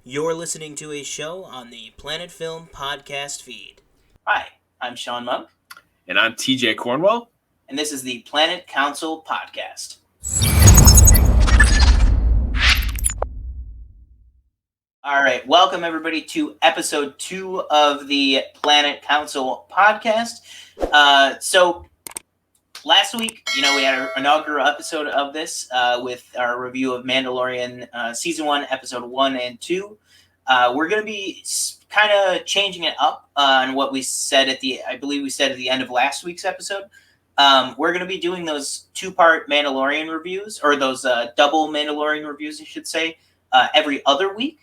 You're listening to a show on the Planet Film podcast feed. Hi, I'm Sean Monk. And I'm TJ Cornwell. And this is the Planet Council podcast. All right, welcome everybody to episode 2 of the Planet Council podcast. So last week, we had our inaugural episode of this with our review of Mandalorian Season 1, Episode 1 and 2. We're going to be kind of changing it up on what we said at the end of last week's episode. We're going to be doing those 2-part Mandalorian reviews, or those double Mandalorian reviews, I should say, every other week.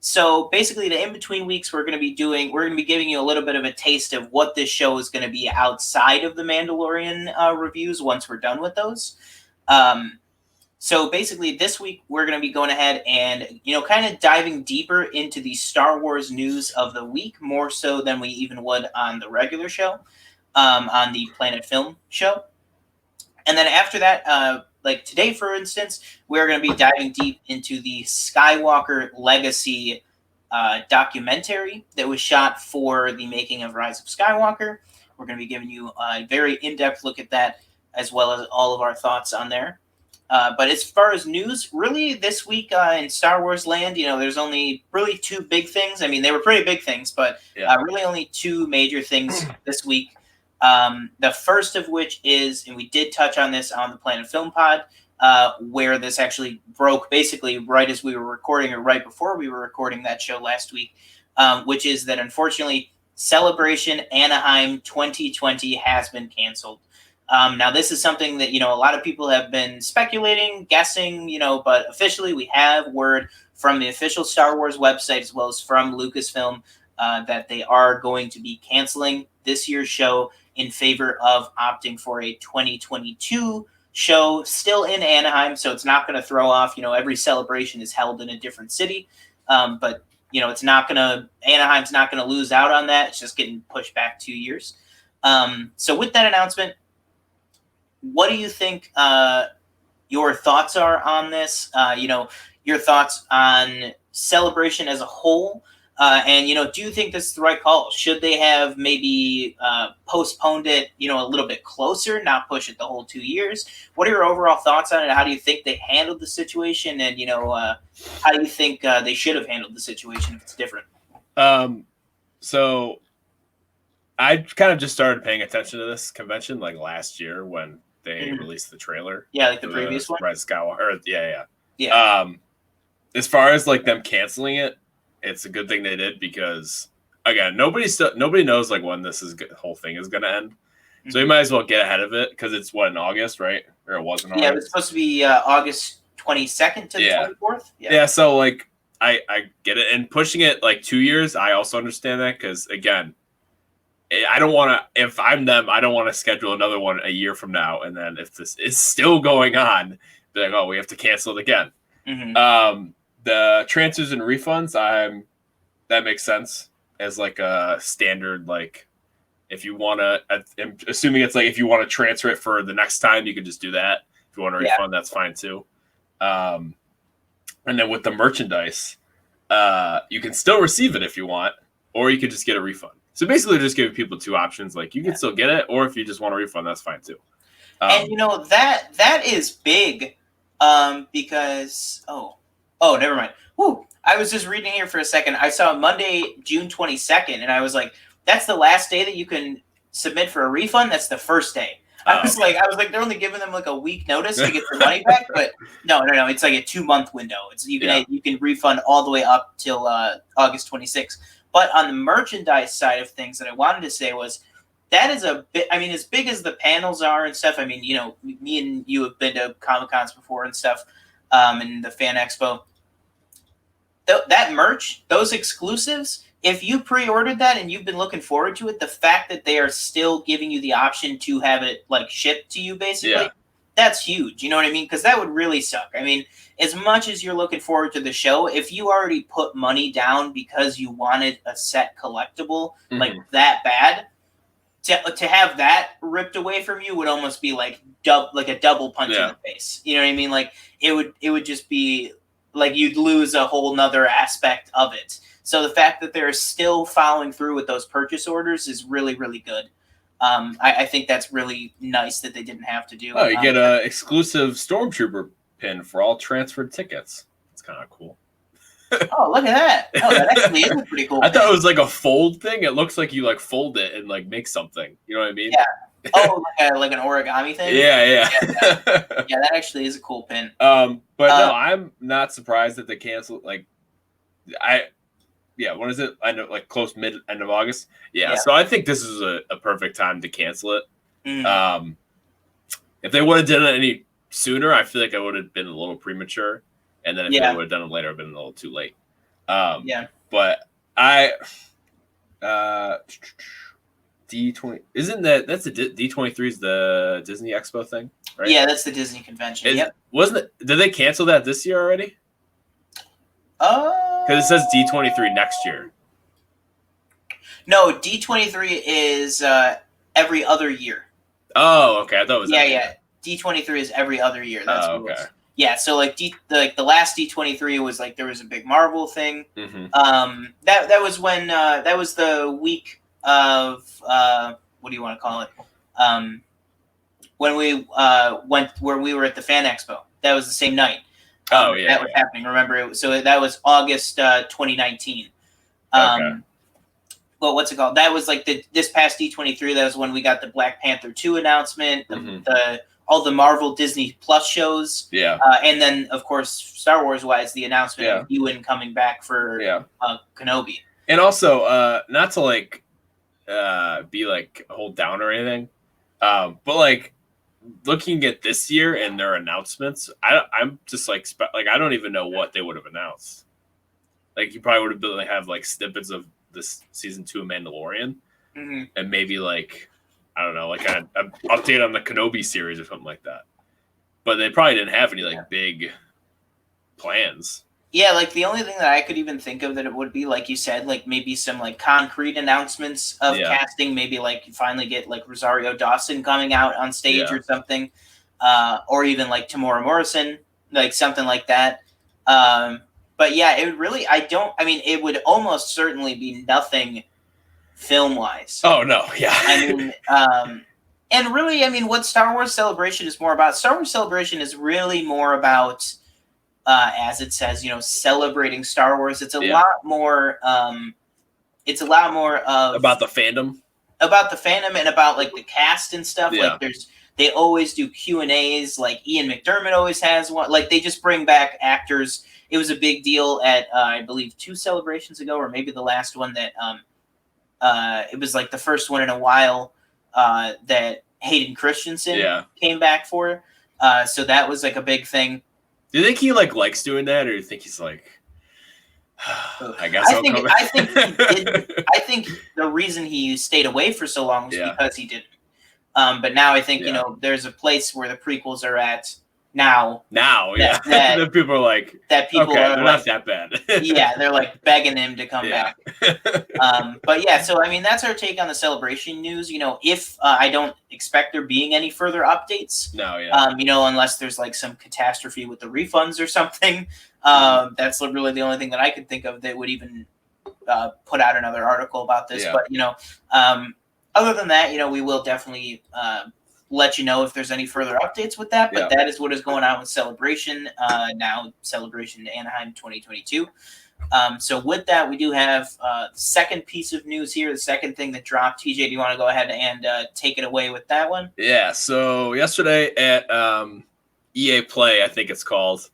So basically, the in-between weeks, we're going to be giving you a little bit of a taste of what this show is going to be outside of the Mandalorian reviews once we're done with those. So basically, this week, we're going to be going ahead and, kind of diving deeper into the Star Wars news of the week, more so than we even would on the regular show, on the Planet Film show. And then after that, like today, for instance, we're going to be diving deep into the Skywalker Legacy documentary that was shot for the making of Rise of Skywalker. We're going to be giving you a very in-depth look at that, as well as all of our thoughts on there. But as far as news, really this week in Star Wars land, there's only really 2 big things. I mean, they were pretty big things, but really only 2 major things this week. The first of which is, and we did touch on this on the Planet Film Pod, where this actually broke basically right as we were recording, or right before we were recording that show last week, which is that unfortunately Celebration Anaheim 2020 has been canceled. Now this is something that, a lot of people have been speculating, guessing, but officially we have word from the official Star Wars website, as well as from Lucasfilm, that they are going to be canceling this year's show in favor of opting for a 2022 show still in Anaheim. So it's not going to throw off, every celebration is held in a different city. But, Anaheim's not going to lose out on that. It's just getting pushed back 2 years. So with that announcement, what do you think your thoughts are on this? Your thoughts on Celebration as a whole? And, do you think this is the right call? Should they have maybe postponed it, a little bit closer, not push it the whole 2 years? What are your overall thoughts on it? How do you think they handled the situation? And, how do you think they should have handled the situation if it's different? So I kind of just started paying attention to this convention like last year when they released the trailer. Yeah, like the previous one? Rise of Skywalker. Yeah. As far as like them canceling it, it's a good thing they did because, again, nobody knows like when whole thing is going to end. Mm-hmm. So you might as well get ahead of it because it's in August, right? Or it wasn't August. Yeah, it was supposed to be August 22nd to the 24th. Yeah, so like I get it. And pushing it like 2 years, I also understand that because, again, I don't want to, if I'm them, I don't want to schedule another one a year from now. And then if this is still going on, they're like, oh, we have to cancel it again. Mm-hmm. The transfers and refunds, that makes sense as like a standard. Like, if you want to, I'm assuming it's like if you want to transfer it for the next time, you can just do that. If you want to refund, that's fine too. And then with the merchandise, you can still receive it if you want, or you could just get a refund. So basically, just giving people 2 options. Like, you can still get it, or if you just want a refund, that's fine too. And that is big, because never mind. Whew. I was just reading here for a second. I saw Monday, June 22nd, and I was like, that's the last day that you can submit for a refund? That's the first day. I was like, they're only giving them like a week notice to get their money back, but no. It's like a 2-month window. You can refund all the way up till August 26th. But on the merchandise side of things, that I wanted to say was that is a bit. I mean, as big as the panels are and stuff. I mean, me and you have been to Comic-Cons before and stuff, and the Fan Expo. That merch, those exclusives, if you pre-ordered that and you've been looking forward to it, the fact that they are still giving you the option to have it like shipped to you, basically, that's huge. You know what I mean? Because that would really suck. I mean, as much as you're looking forward to the show, if you already put money down because you wanted a set collectible like that bad, to have that ripped away from you would almost be like a double punch in the face. You know what I mean? Like it would just be like you'd lose a whole nother aspect of it. So the fact that they're still following through with those purchase orders is really, really good. I think that's really nice that they didn't have to do. Oh, you get a exclusive Stormtrooper pin for all transferred tickets. It's kind of cool. Oh, look at that! Oh, that actually is a pretty cool. I thought it was like a fold thing. It looks like you like fold it and like make something. You know what I mean? Yeah. Oh, like an origami thing. Yeah. Yeah, that actually is a cool pin. But no, I'm not surprised that they canceled. Like, when is it? I know, like close end of August. Yeah. So I think this is a perfect time to cancel it. Mm. If they would have done it any sooner, I feel like I would have been a little premature. And then if they would have done it later, it would have been a little too late. But D20 isn't that's the D23 is the Disney Expo thing, right? Yeah, that's the Disney convention. Wasn't it? Did they cancel that this year already? Because it says D23 next year. No, D23 is every other year. Oh, okay. I thought it was. D23 is every other year. That's okay. Yeah, so like the last D23 was like there was a big Marvel thing. Mm-hmm. That was when that was the week of what do you want to call it? When we went where we were at the Fan Expo. That was the same night. That was happening. Remember, so that was August 2019. Okay. Well, what's it called? That was like this past D23. That was when we got the Black Panther 2 announcement. All the Marvel Disney Plus shows. Yeah. And then, of course, Star Wars wise, the announcement of Ewan coming back for Kenobi. And also, not to like be like a whole down or anything, but like looking at this year and their announcements, I'm just like I don't even know what they would have announced. Like you probably would have been able to have like snippets of this season 2 of Mandalorian, and maybe like. I don't know, like an update on the Kenobi series or something like that. But they probably didn't have any like big plans. Yeah, like the only thing that I could even think of that it would be, like you said, like maybe some like concrete announcements of casting. Maybe like you finally get like Rosario Dawson coming out on stage or something, or even like Tamora Morrison, like something like that. But yeah, it really, it would almost certainly be nothing film-wise. Oh no, yeah. I mean, and really, I mean, what Star Wars Celebration is more about. Star Wars Celebration is really more about, as it says, celebrating Star Wars. It's a lot more. It's a lot more of about the fandom, and about like the cast and stuff. Yeah. Like they always do Q&As. Like Ian McDiarmid always has one. Like they just bring back actors. It was a big deal at I believe 2 celebrations ago, or maybe the last one that. It was like the first one in a while that Hayden Christensen came back for. So that was like a big thing. Do you think he likes doing that, or do you think he's like? I guess I think he did. I think the reason he stayed away for so long was because he didn't. But now I think there's a place where the prequels are at. Now, that people are like that. People okay, are they're like, not that bad. They're like begging him to come back. But yeah, so I mean, that's our take on the celebration news. If I don't expect there being any further updates. No, unless there's like some catastrophe with the refunds or something. That's really the only thing that I could think of that would even put out another article about this. But other than that, we will definitely. Let you know if there's any further updates with that, but that is what is going on with Celebration now. Celebration Anaheim 2022. So with that, we do have the second piece of news here, the second thing that dropped. TJ, do you want to go ahead and take it away with that one? Yeah. So yesterday at EA Play, I think it's called,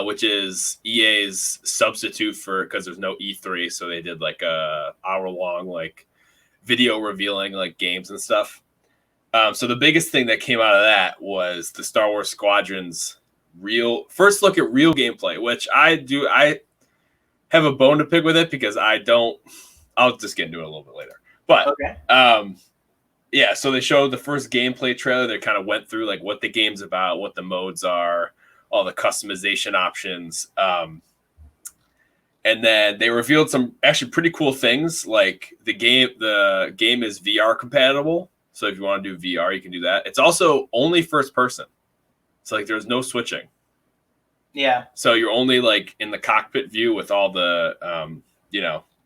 which is EA's substitute for because there's no E3, so they did like a hour-long like video revealing like games and stuff. So the biggest thing that came out of that was the Star Wars Squadrons first look at real gameplay, which I have a bone to pick with it because I'll just get into it a little bit later. But okay. So they showed the first gameplay trailer. They kind of went through like what the game's about, what the modes are, all the customization options. And then they revealed some actually pretty cool things, like the game is VR compatible. So if you want to do VR, you can do that. It's also only first person. So like there's no switching. Yeah. So you're only like in the cockpit view with all the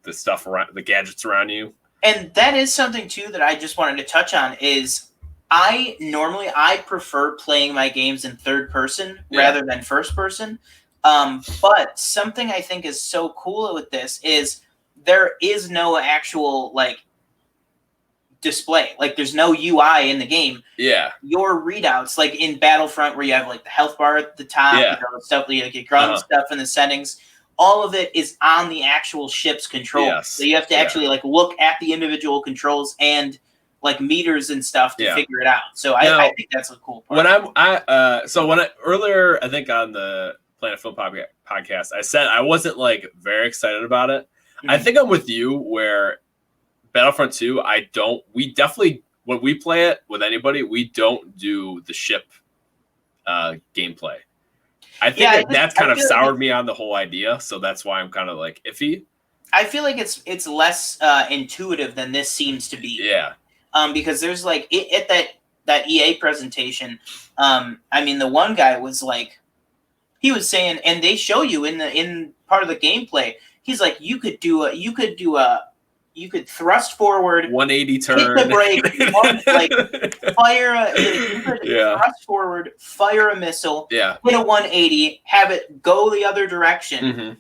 the stuff around, the gadgets around you. And that is something too that I just wanted to touch on is I prefer playing my games in third person rather than first person. But something I think is so cool with this is there is no actual like display. Like there's no UI in the game. Yeah. Your readouts, like in Battlefront where you have like the health bar at the top, stuff like your gun stuff in the settings, all of it is on the actual ship's controls. Yes. So you have to actually like look at the individual controls and like meters and stuff to figure it out. So I think that's a cool part. Earlier, I think on the Planet Film podcast, I said I wasn't like very excited about it. Mm-hmm. I think I'm with you where Battlefront 2, we definitely, when we play it with anybody, we don't do the ship gameplay. I think that's kind of soured me on the whole idea, so that's why I'm kind of like iffy. I feel like it's less intuitive than this seems to be. Yeah. Because there's like at that EA presentation, I mean the one guy was like, he was saying, and they show you in part of the gameplay, he's like, you could thrust forward, 180 turn, hit the brake, thrust forward, fire a missile, hit a 180, have it go the other direction,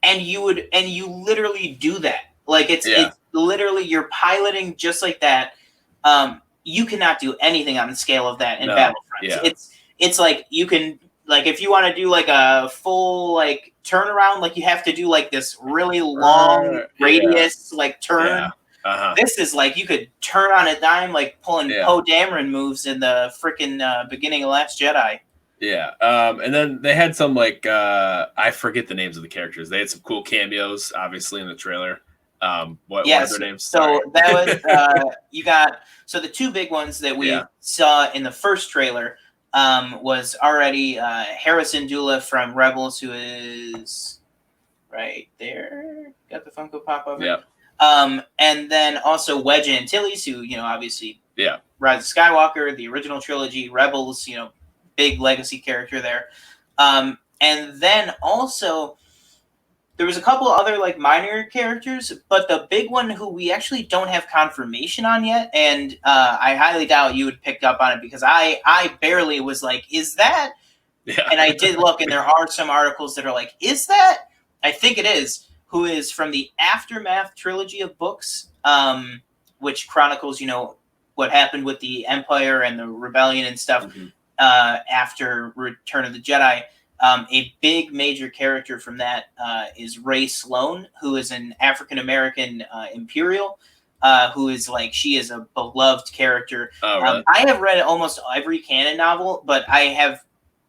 and you literally do that. Like it's literally you're piloting just like that. You cannot do anything on the scale of that in Battlefront. Yeah. It's like you can, like if you want to do like a full like turnaround, like you have to do like this really long radius like turn. This is like you could turn on a dime, like pulling Poe Dameron moves in the freaking beginning of Last Jedi. Yeah. And then they had some like I forget the names of the characters. They had some cool cameos, obviously, in the trailer. What are their names? So that was you got the two big ones that we saw in the first trailer was already Harrison Dula from Rebels, who is right there. Got the Funko Pop of it. Yeah. And then also Wedge Antilles, who obviously Rise of Skywalker, the original trilogy, Rebels, big legacy character there. And then also there was a couple other like minor characters, but the big one who we actually don't have confirmation on yet, and I highly doubt you would pick up on it because I barely was like, is that? Yeah. And I did look, and there are some articles that are like, is that? I think it is. Who is from the Aftermath trilogy of books, which chronicles, what happened with the Empire and the Rebellion and stuff after Return of the Jedi. A big major character from that is Rey Sloane, who is an African-American Imperial, who is like, she is a beloved character. Oh, really? I have read almost every canon novel, but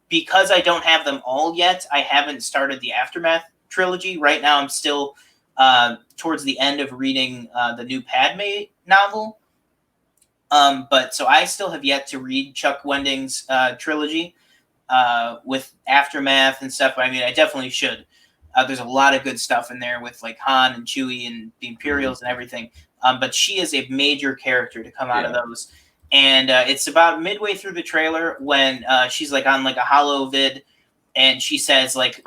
because I don't have them all yet, I haven't started the Aftermath trilogy. Right now I'm still towards the end of reading the new Padme novel. But so I still have yet to read Chuck Wendig's trilogy. With Aftermath and stuff. I mean, I definitely should. There's a lot of good stuff in there with like Han and Chewie and the Imperials and everything. But she is a major character to come out of those. And it's about midway through the trailer when she's like on like a holo vid, and she says like,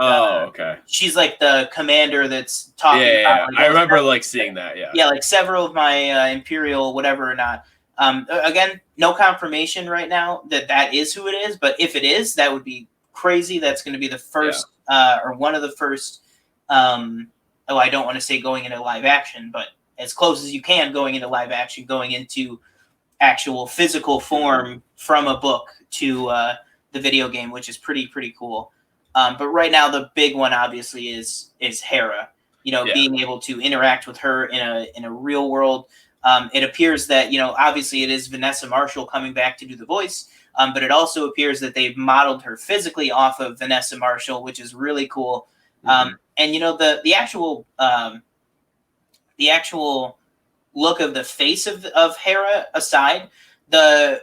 she's like the commander that's talking. Yeah. Like, I remember like seeing that. Yeah. Yeah, like several of my Imperial whatever or not. Again, no confirmation right now that is who it is, but if it is, that would be crazy. That's going to be the first or one of the first. I don't want to say going into live action, but as close as you can going into live action, going into actual physical form from a book to the video game, which is pretty cool. But right now, the big one obviously is Hera. Being able to interact with her in a real world. It appears that, obviously it is Vanessa Marshall coming back to do the voice, but it also appears that they've modeled her physically off of Vanessa Marshall, which is really cool. And, the actual look of the face of Hera aside, the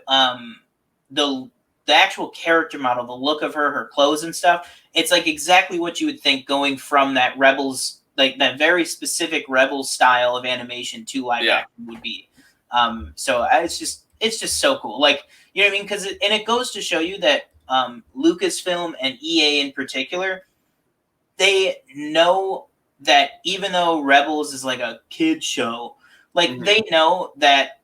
actual character model, the look of her clothes and stuff, it's like exactly what you would think going from that Rebels, like that very specific Rebels style of animation to live action would be. So it's just so cool. Like, you know what I mean? Because it goes to show you that Lucasfilm and EA in particular, they know that even though Rebels is like a kid show, like they know that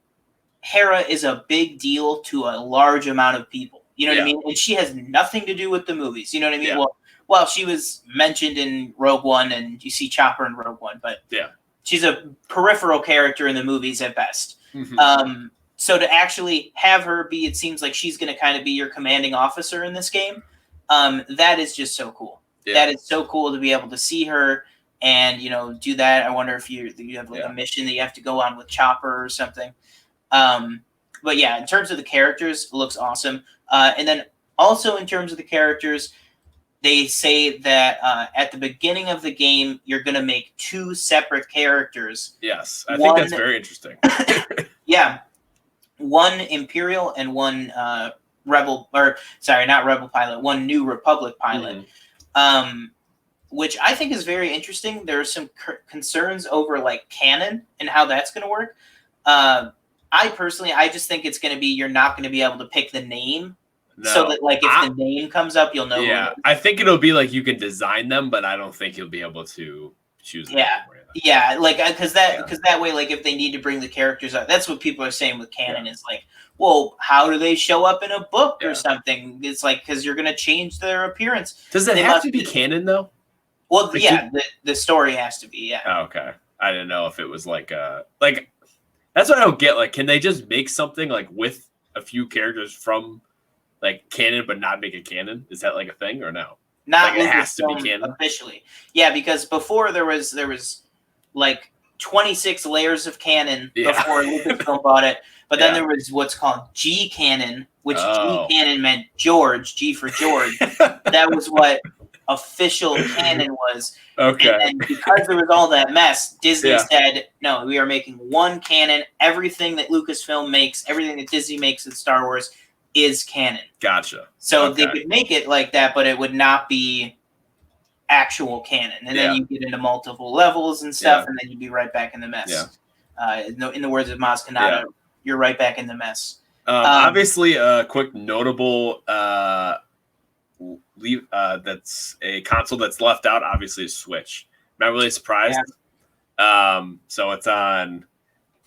Hera is a big deal to a large amount of people. You know what I mean? And she has nothing to do with the movies. You know what I mean? Yeah. Well, she was mentioned in Rogue One, and you see Chopper in Rogue One, but she's a peripheral character in the movies at best. So to actually have her be, it seems like she's going to kind of be your commanding officer in this game. That is just so cool. That is so cool to be able to see her and, you know, do that. I wonder if you have like a mission that you have to go on with Chopper or something. But yeah, in terms of the characters, it looks awesome. And then also in terms of the characters, they say that at the beginning of the game, you're going to make 2 separate characters. Yes, I think that's very interesting. Yeah. One Imperial and one Rebel, or sorry, not Rebel pilot, one New Republic pilot. Which I think is very interesting. There are some concerns over like canon and how that's going to work. I just think it's going to be, you're not going to be able to pick the name. No, so that like if the name comes up, you'll know. Yeah, I think it'll be like you can design them, but I don't think you'll be able to choose them. Yeah, like because that way, like if they need to bring the characters up, that's what people are saying with canon. Is like, well, how do they show up in a book or something? It's like because you're going to change their appearance. Does it have to be canon though? Well, like, the story has to be. Yeah. Oh, okay, I didn't know if it was like that's what I don't get. Like, can they just make something like with a few characters from like canon, but not make it canon? Is that like a thing or no? Not like it has to be canon officially. Yeah, because before there was like 26 layers of canon before Lucasfilm bought it, but then there was what's called G canon, which G canon meant George, G for George. That was what official canon was. Okay. And because there was all that mess, Disney said, no, we are making one canon. Everything that Lucasfilm makes, everything that Disney makes in Star Wars is canon. Gotcha. So they could make it like that, but it would not be actual canon. And then you get into multiple levels and stuff, and then you'd be right back in the mess. In the words of Maz Kanata, you're right back in the mess. Obviously, a quick notable that's a console that's left out, obviously, is Switch. Not really surprised. So it's on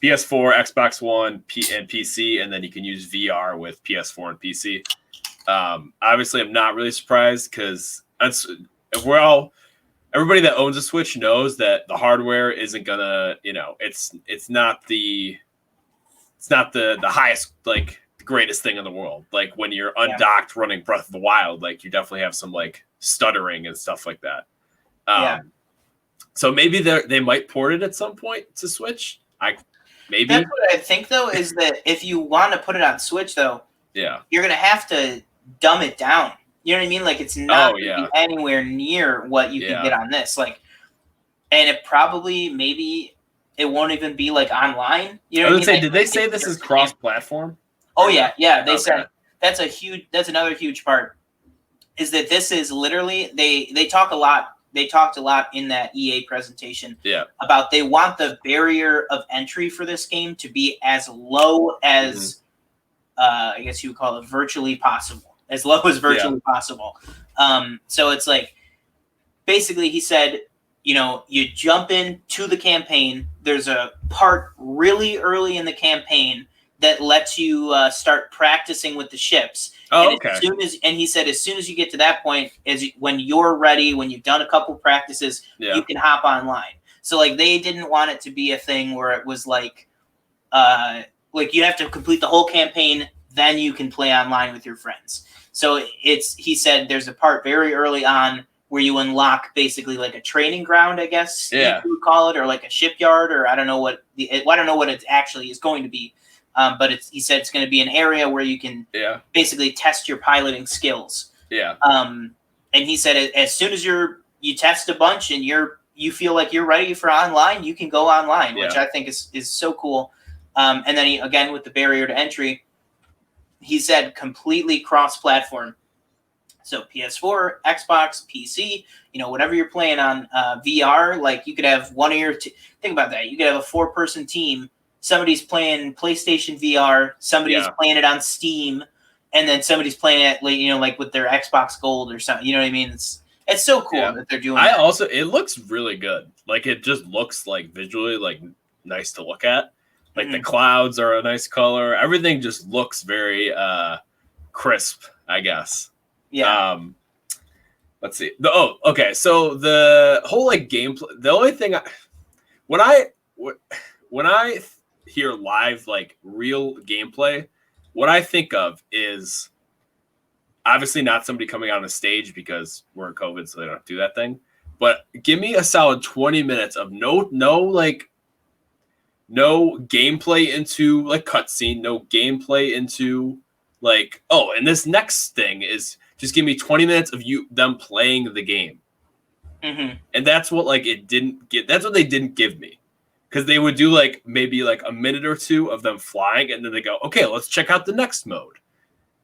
PS4, Xbox One, and PC, and then you can use VR with PS4 and PC. Obviously, I'm not really surprised because everybody that owns a Switch knows that the hardware isn't gonna, it's not the highest, like, the greatest thing in the world. Like when you're undocked running Breath of the Wild, like you definitely have some like stuttering and stuff like that. So maybe they might port it at some point to Switch. Maybe that's what I think though, is that if you want to put it on Switch though, you're gonna have to dumb it down. You know what I mean? Like it's not gonna be anywhere near what you can get on this. Like, and it probably it won't even be like online. You know what I mean? Like, did they say this is cross-platform? Oh yeah. They said that's another huge part. Is that this is literally they talk a lot. They talked a lot in that EA presentation about they want the barrier of entry for this game to be as low as I guess you would call it virtually possible. As low as virtually possible. So it's like basically he said, you jump into the campaign. There's a part really early in the campaign that lets you start practicing with the ships. And he said, as soon as you get to that point, when you're ready, when you've done a couple practices, you can hop online. So like they didn't want it to be a thing where it was like you have to complete the whole campaign, then you can play online with your friends. So he said there's a part very early on where you unlock basically like a training ground, I guess you would call it, or like a shipyard, or I don't know what it actually is going to be. But he said it's going to be an area where you can basically test your piloting skills. And he said as soon as you test a bunch and you feel like you're ready for online, you can go online, which I think is so cool. And then he, again, with the barrier to entry, he said completely cross-platform. So PS4, Xbox, PC, whatever you're playing on VR, like you could have one of your think about that. You could have a 4-person team. Somebody's playing PlayStation VR. Somebody's playing it on Steam. and then somebody's playing it, like, you know, like with their Xbox Gold or something. You know what I mean? It's so cool that they're doing that. It looks really good. Like, it just looks like visually like nice to look at. Like the clouds are a nice color. Everything just looks very crisp, I guess. Yeah. Let's see. Okay. So the whole like gameplay. The only thing when I hear live like real gameplay, what I think of is obviously not somebody coming on a stage because we're in COVID, so they don't do that thing. But give me a solid 20 minutes of no gameplay into like cutscene, no gameplay into like, oh, and this next thing is just give me 20 minutes of them playing the game. Mm-hmm. And that's what like it didn't get. That's what they didn't give me. Because they would do like maybe like a minute or two of them flying, and then they go, okay, let's check out the next mode.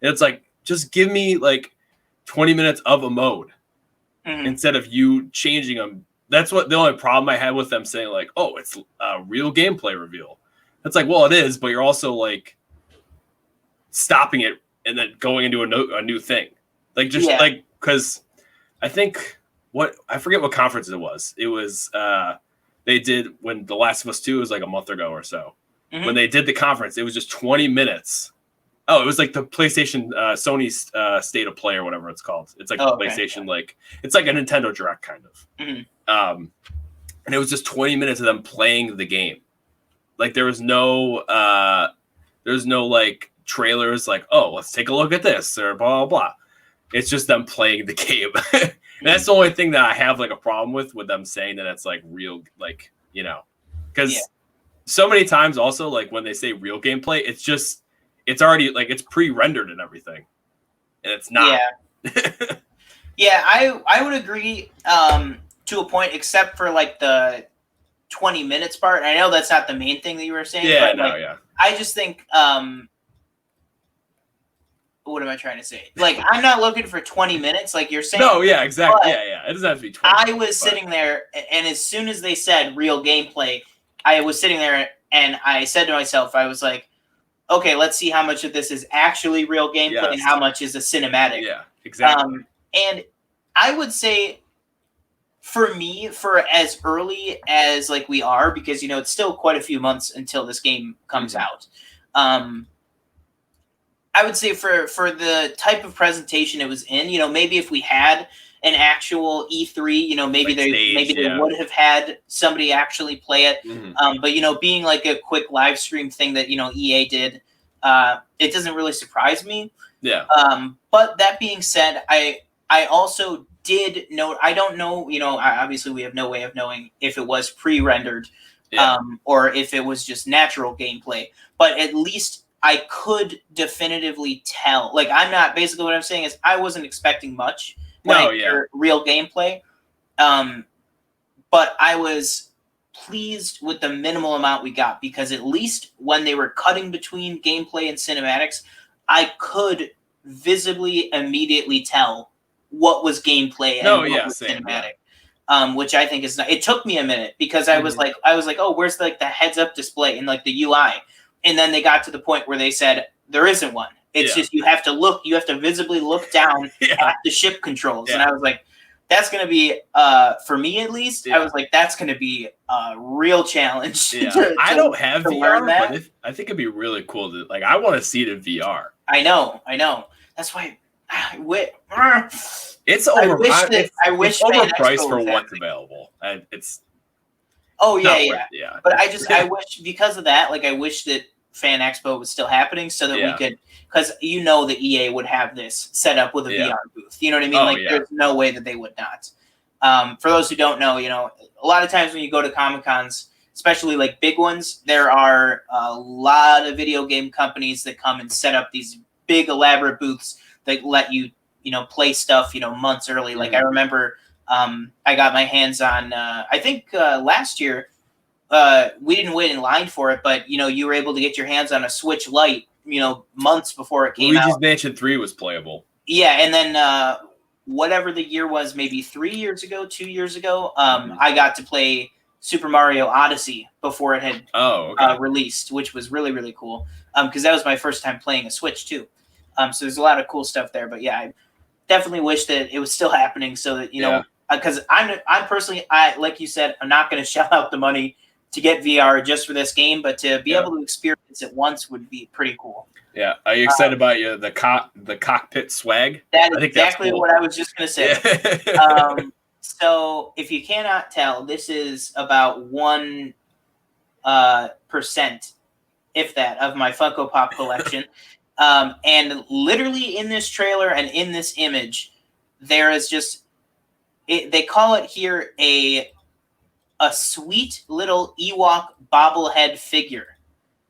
And it's like, just give me like 20 minutes of a mode instead of you changing them. That's what the only problem I had with them saying like, oh, it's a real gameplay reveal. It's like, well, it is, but you're also like stopping it and then going into a new thing. Like just like, because I think I forget what conference it was. It was they did when The Last of Us 2 was like a month ago or so. When they did the conference, it was just 20 minutes. Oh, it was like the PlayStation, Sony's State of Play or whatever it's called. It's like PlayStation, like like a Nintendo Direct kind of. And it was just 20 minutes of them playing the game. Like there was no like trailers like, oh, let's take a look at this or blah, blah, blah. It's just them playing the game. And that's the only thing that I have like a problem with them saying that it's like real, like, you know, because so many times also like when they say real gameplay, it's already like it's pre-rendered and everything. And it's not. Yeah. I would agree to a point, except for like the 20 minutes part. I know that's not the main thing that you were saying. Yeah, but I just think what am I trying to say? Like, I'm not looking for 20 minutes, like you're saying. No, yeah, exactly. Yeah. It doesn't have to be 20. I was sitting there, and as soon as they said real gameplay, I was sitting there, and I said to myself, I was like, okay, let's see how much of this is actually real gameplay and how much is a cinematic. Yeah, exactly. And I would say, for me, for as early as like we are, because, you know, it's still quite a few months until this game comes out. I would say for the type of presentation it was in, you know, maybe if we had an actual E3, you know, maybe like they would have had somebody actually play it. But, you know, being like a quick live stream thing that, you know, EA did, it doesn't really surprise me. Yeah. But that being said, I also did note, I don't know, you know, obviously we have no way of knowing if it was pre-rendered or if it was just natural gameplay, but at least I could definitively tell. Like, basically what I'm saying is I wasn't expecting much when I hear real gameplay. But I was pleased with the minimal amount we got, because at least when they were cutting between gameplay and cinematics, I could visibly immediately tell what was gameplay and what was cinematic. Which I think is not, it took me a minute, because I was like, oh, where's like the heads up display and like the UI? And then they got to the point where they said there isn't one. It's just you have to visibly look down at the ship controls. And I was like, that's going to be, for me at least, I was like, that's going to be a real challenge. I don't have VR, but I think it'd be really cool to, like, I want to see it in VR. I know. That's why it's over. I wish it's overpriced for what's available. And it's. Oh yeah. But I wish, because of that, like I wish that Fan Expo was still happening so that we could, because you know the EA would have this set up with a VR booth. You know what I mean? There's no way that they would not. For those who don't know, you know, a lot of times when you go to Comic-Cons, especially like big ones, there are a lot of video game companies that come and set up these big elaborate booths that let you, you know, play stuff, you know, months early. Like I remember I got my hands on, I think last year, we didn't wait in line for it, but, you know, you were able to get your hands on a Switch Lite, you know, months before it came out. Luigi's Mansion 3 was playable. Yeah, and then whatever the year was, maybe 2 years ago, I got to play Super Mario Odyssey before it had released, which was really, really cool, because that was my first time playing a Switch, too. So there's a lot of cool stuff there. But yeah, I definitely wish that it was still happening so that, because I'm personally, like you said, I'm not going to shell out the money to get VR just for this game, but to be able to experience it once would be pretty cool. Yeah. Are you excited about the cockpit swag? That's exactly what I was just going to say. Yeah. So if you cannot tell, this is about 1%, if that, of my Funko Pop collection. And literally in this trailer and in this image, there is just, they call it here a sweet little Ewok bobblehead figure.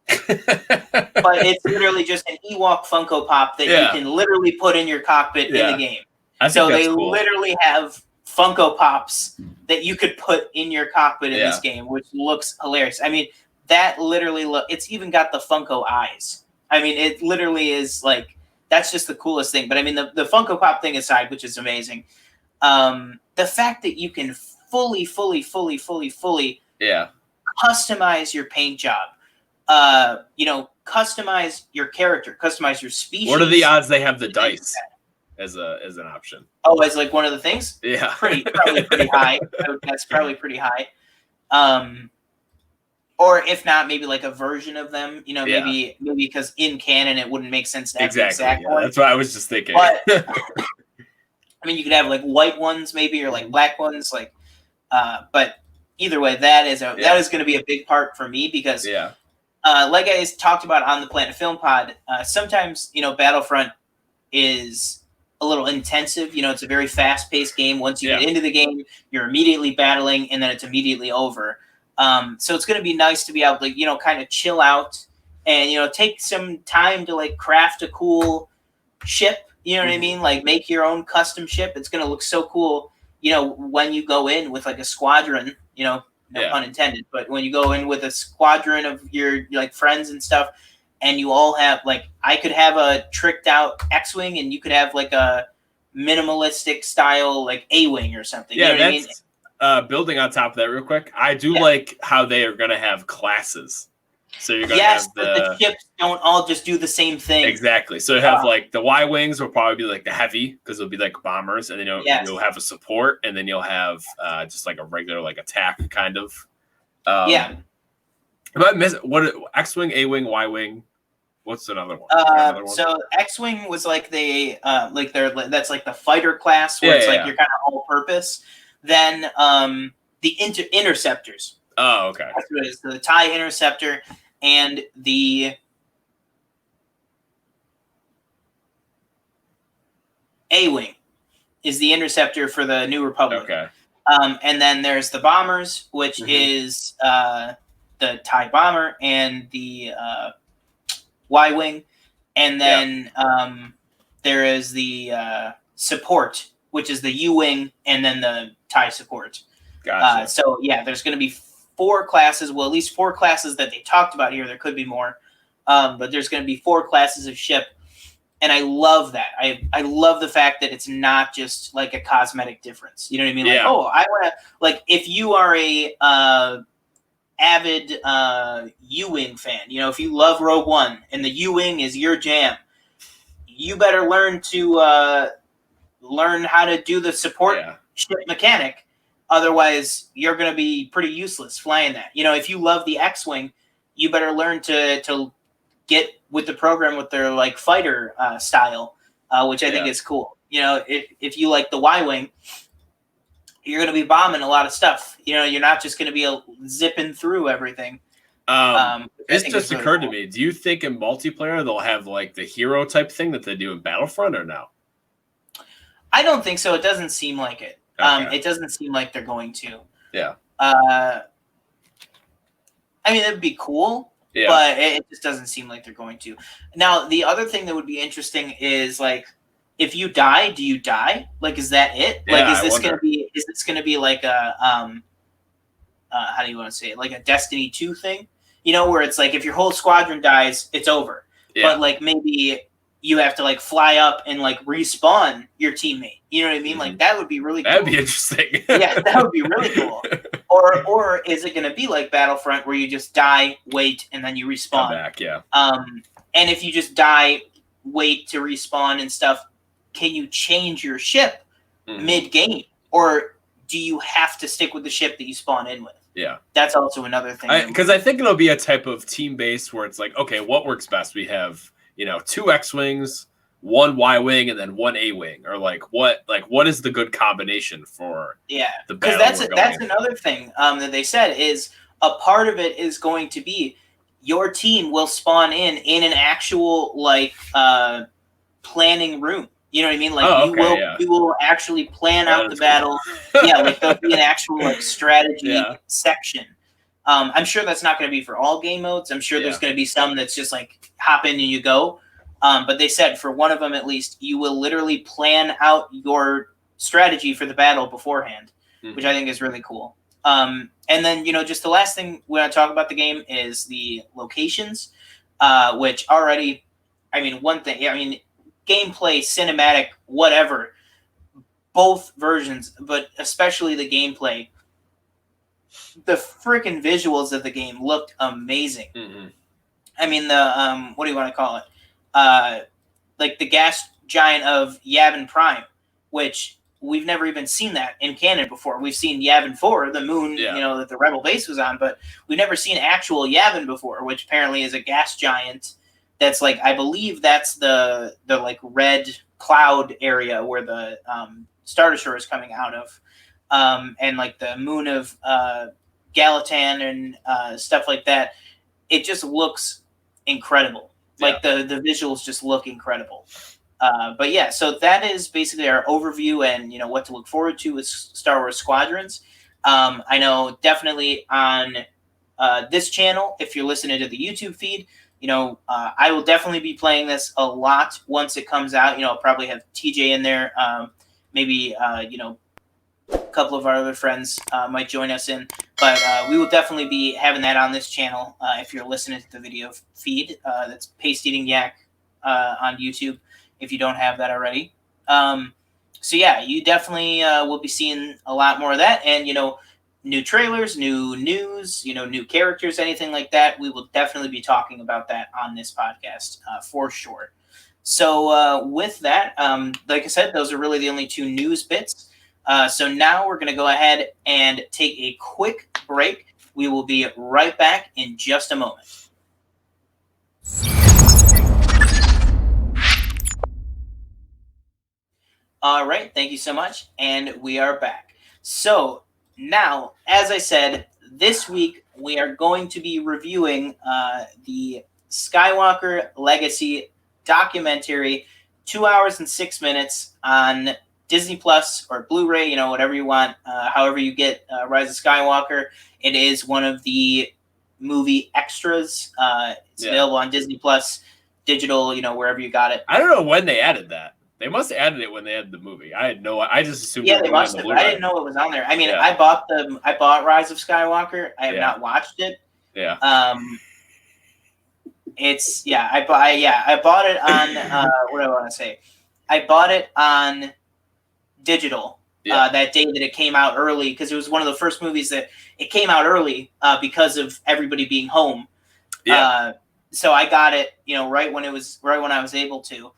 But it's literally just an Ewok Funko Pop that you can literally put in your cockpit in the game. So they literally have Funko Pops that you could put in your cockpit in this game, which looks hilarious. I mean, that literally it's even got the Funko eyes. I mean, it literally is like, that's just the coolest thing. But I mean, the Funko Pop thing aside, which is amazing, the fact that you can fully customize your paint job, customize your character, customize your species. What are the odds they have the dice as an option? Oh, as like one of the things? Yeah. Probably pretty high. That's probably pretty high. Or if not, maybe like a version of them, maybe because in canon it wouldn't make sense to have the exact one. That's what I was just thinking. But I mean, you could have like white ones maybe, or like black ones, like. But either way, that is going to be a big part for me because, like I talked about on the Planet Film Pod, sometimes Battlefront is a little intensive. It's a very fast-paced game. Once you get into the game, you're immediately battling, and then it's immediately over. So it's going to be nice to be able to kind of chill out and take some time to like craft a cool ship. You know what I mean? Like make your own custom ship. It's going to look so cool. When you go in with like a squadron, no pun intended, but when you go in with a squadron of your like friends and stuff, and you all have like, I could have a tricked out X-Wing and you could have like a minimalistic style like A-Wing or something. Yeah, you know what I mean? Building on top of that real quick, I do like how they are going to have classes. So you're going to have the ships don't all just do the same thing. Exactly. So you have like the Y-Wings will probably be like the heavy because it'll be like bombers, and then you'll have a support, and then you'll have just like a regular like attack kind of. Am I missing what X-Wing, A-Wing, Y-Wing? What's another one? So X-Wing was like that's like the fighter class where it's like you're kind of all purpose. Then the interceptors. Oh, okay. That's what it is. The TIE Interceptor and the A-Wing is the interceptor for the New Republic. Okay. And then there's the bombers, which is the TIE Bomber and the Y-Wing. And then there is the support, which is the U-Wing, and then the TIE support. Gotcha. So, there's going to be 4 classes, well, at least 4 classes that they talked about here. There could be more. But there's going to be 4 classes of ship. And I love that. I love the fact that it's not just like a cosmetic difference. You know what I mean? Like, I want to, like, if you are a avid U-Wing fan, if you love Rogue One and the U-Wing is your jam, you better learn how to do the support ship mechanic. Otherwise, you're going to be pretty useless flying that. If you love the X-Wing, you better learn to get with the program with their like fighter style, which I think is cool. If you like the Y-Wing, you're going to be bombing a lot of stuff. You're not just going to be zipping through everything. This just occurred to me. Do you think in multiplayer they'll have like the hero type thing that they do in Battlefront or no? I don't think so. It doesn't seem like it. Okay. It doesn't seem like they're going to. Yeah. I mean, it'd be cool. Yeah. But it just doesn't seem like they're going to. Now, the other thing that would be interesting is like, if you die, do you die? Like, is that it? Yeah, like, is this going to be like a how do you want to say it? Like a Destiny 2 thing? Where it's like if your whole squadron dies, it's over. Yeah. But like maybe you have to like fly up and like respawn your teammate. You know what I mean? Mm-hmm. Like that would be really cool. That'd be interesting. Yeah, that would be really cool. Or is it going to be like Battlefront where you just die, wait, and then you respawn? Come back, yeah. And if you just die wait to respawn and stuff, can you change your ship Mhm. mid-game? Or do you have to stick with the ship that you spawn in with? Yeah. That's also another thing. Because I think it'll be a type of team-based where it's like, okay, what works best? We have, 2 X-Wings, 1 Y-Wing, and then 1 A-Wing. Or what is the good combination for the because battle that's another thing that they said is a part of it is going to be your team will spawn in an actual planning room. You know what I mean? Like you will actually plan out the battle. Yeah, like there'll be an actual strategy section. I'm sure that's not going to be for all game modes. I'm sure there's going to be some that's just like hop in and you go. But they said for one of them at least, you will literally plan out your strategy for the battle beforehand, which I think is really cool. And then, just the last thing we want to talk about the game is the locations, which already, one thing, gameplay, cinematic, whatever, both versions, but especially the gameplay, the freaking visuals of the game looked amazing. Mm-hmm. The, what do you want to call it? Like the gas giant of Yavin Prime, which we've never even seen that in canon before. We've seen Yavin 4, the moon, that the Rebel base was on, but we've never seen actual Yavin before, which apparently is a gas giant. That's I believe that's the red cloud area where the Star Destroyer is coming out of, and the moon of Gallatin and stuff like that. It just looks incredible. The visuals just look incredible. But yeah, so that is basically our overview and what to look forward to with Star Wars Squadrons. I know definitely on this channel, if you're listening to the YouTube feed, I will definitely be playing this a lot once it comes out. I'll probably have TJ in there. Maybe, a couple of our other friends might join us in. But we will definitely be having that on this channel if you're listening to the video feed. That's Paste Eating Yak on YouTube if you don't have that already. So, yeah, you definitely will be seeing a lot more of that. And, new trailers, new news, new characters, anything like that. We will definitely be talking about that on this podcast for sure. So with that, like I said, those are really the only 2 news bits. So now we're going to go ahead and take a quick break. We will be right back in just a moment. All right. Thank you so much. And we are back. So now, as I said, this week we are going to be reviewing the Skywalker Legacy documentary, 2 hours and 6 minutes on Disney Plus or Blu-ray, whatever you want, however you get Rise of Skywalker. It is one of the movie extras. It's available on Disney Plus, digital, wherever you got it. I don't know when they added that. They must have added it when they added the movie. I just assumed. Yeah, they must have. I didn't know it was on there. I bought Rise of Skywalker. I have not watched it. Yeah. I bought it on. What do I want to say? I bought it on digital that day that it came out early because it was one of the first movies that it came out early because of everybody being home. Yeah. So I got it, right when I was able to.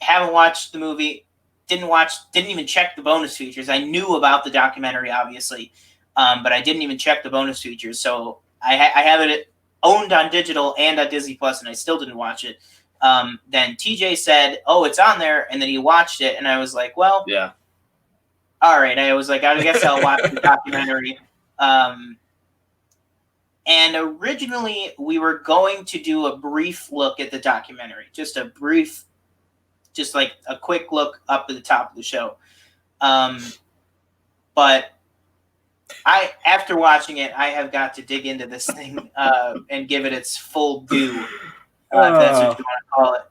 Haven't watched the movie. Didn't even check the bonus features. I knew about the documentary, obviously, but I didn't even check the bonus features. So I have it owned on digital and on Disney Plus, and I still didn't watch it. Then TJ said, "Oh, it's on there," and then he watched it, and I was like, "Well, yeah, all right." I was like, "I guess I'll watch the documentary." And originally, we were going to do a brief look at the documentary, just like a quick look up at the top of the show. But after watching it, I have got to dig into this thing and give it its full due, if that's what you want to call it.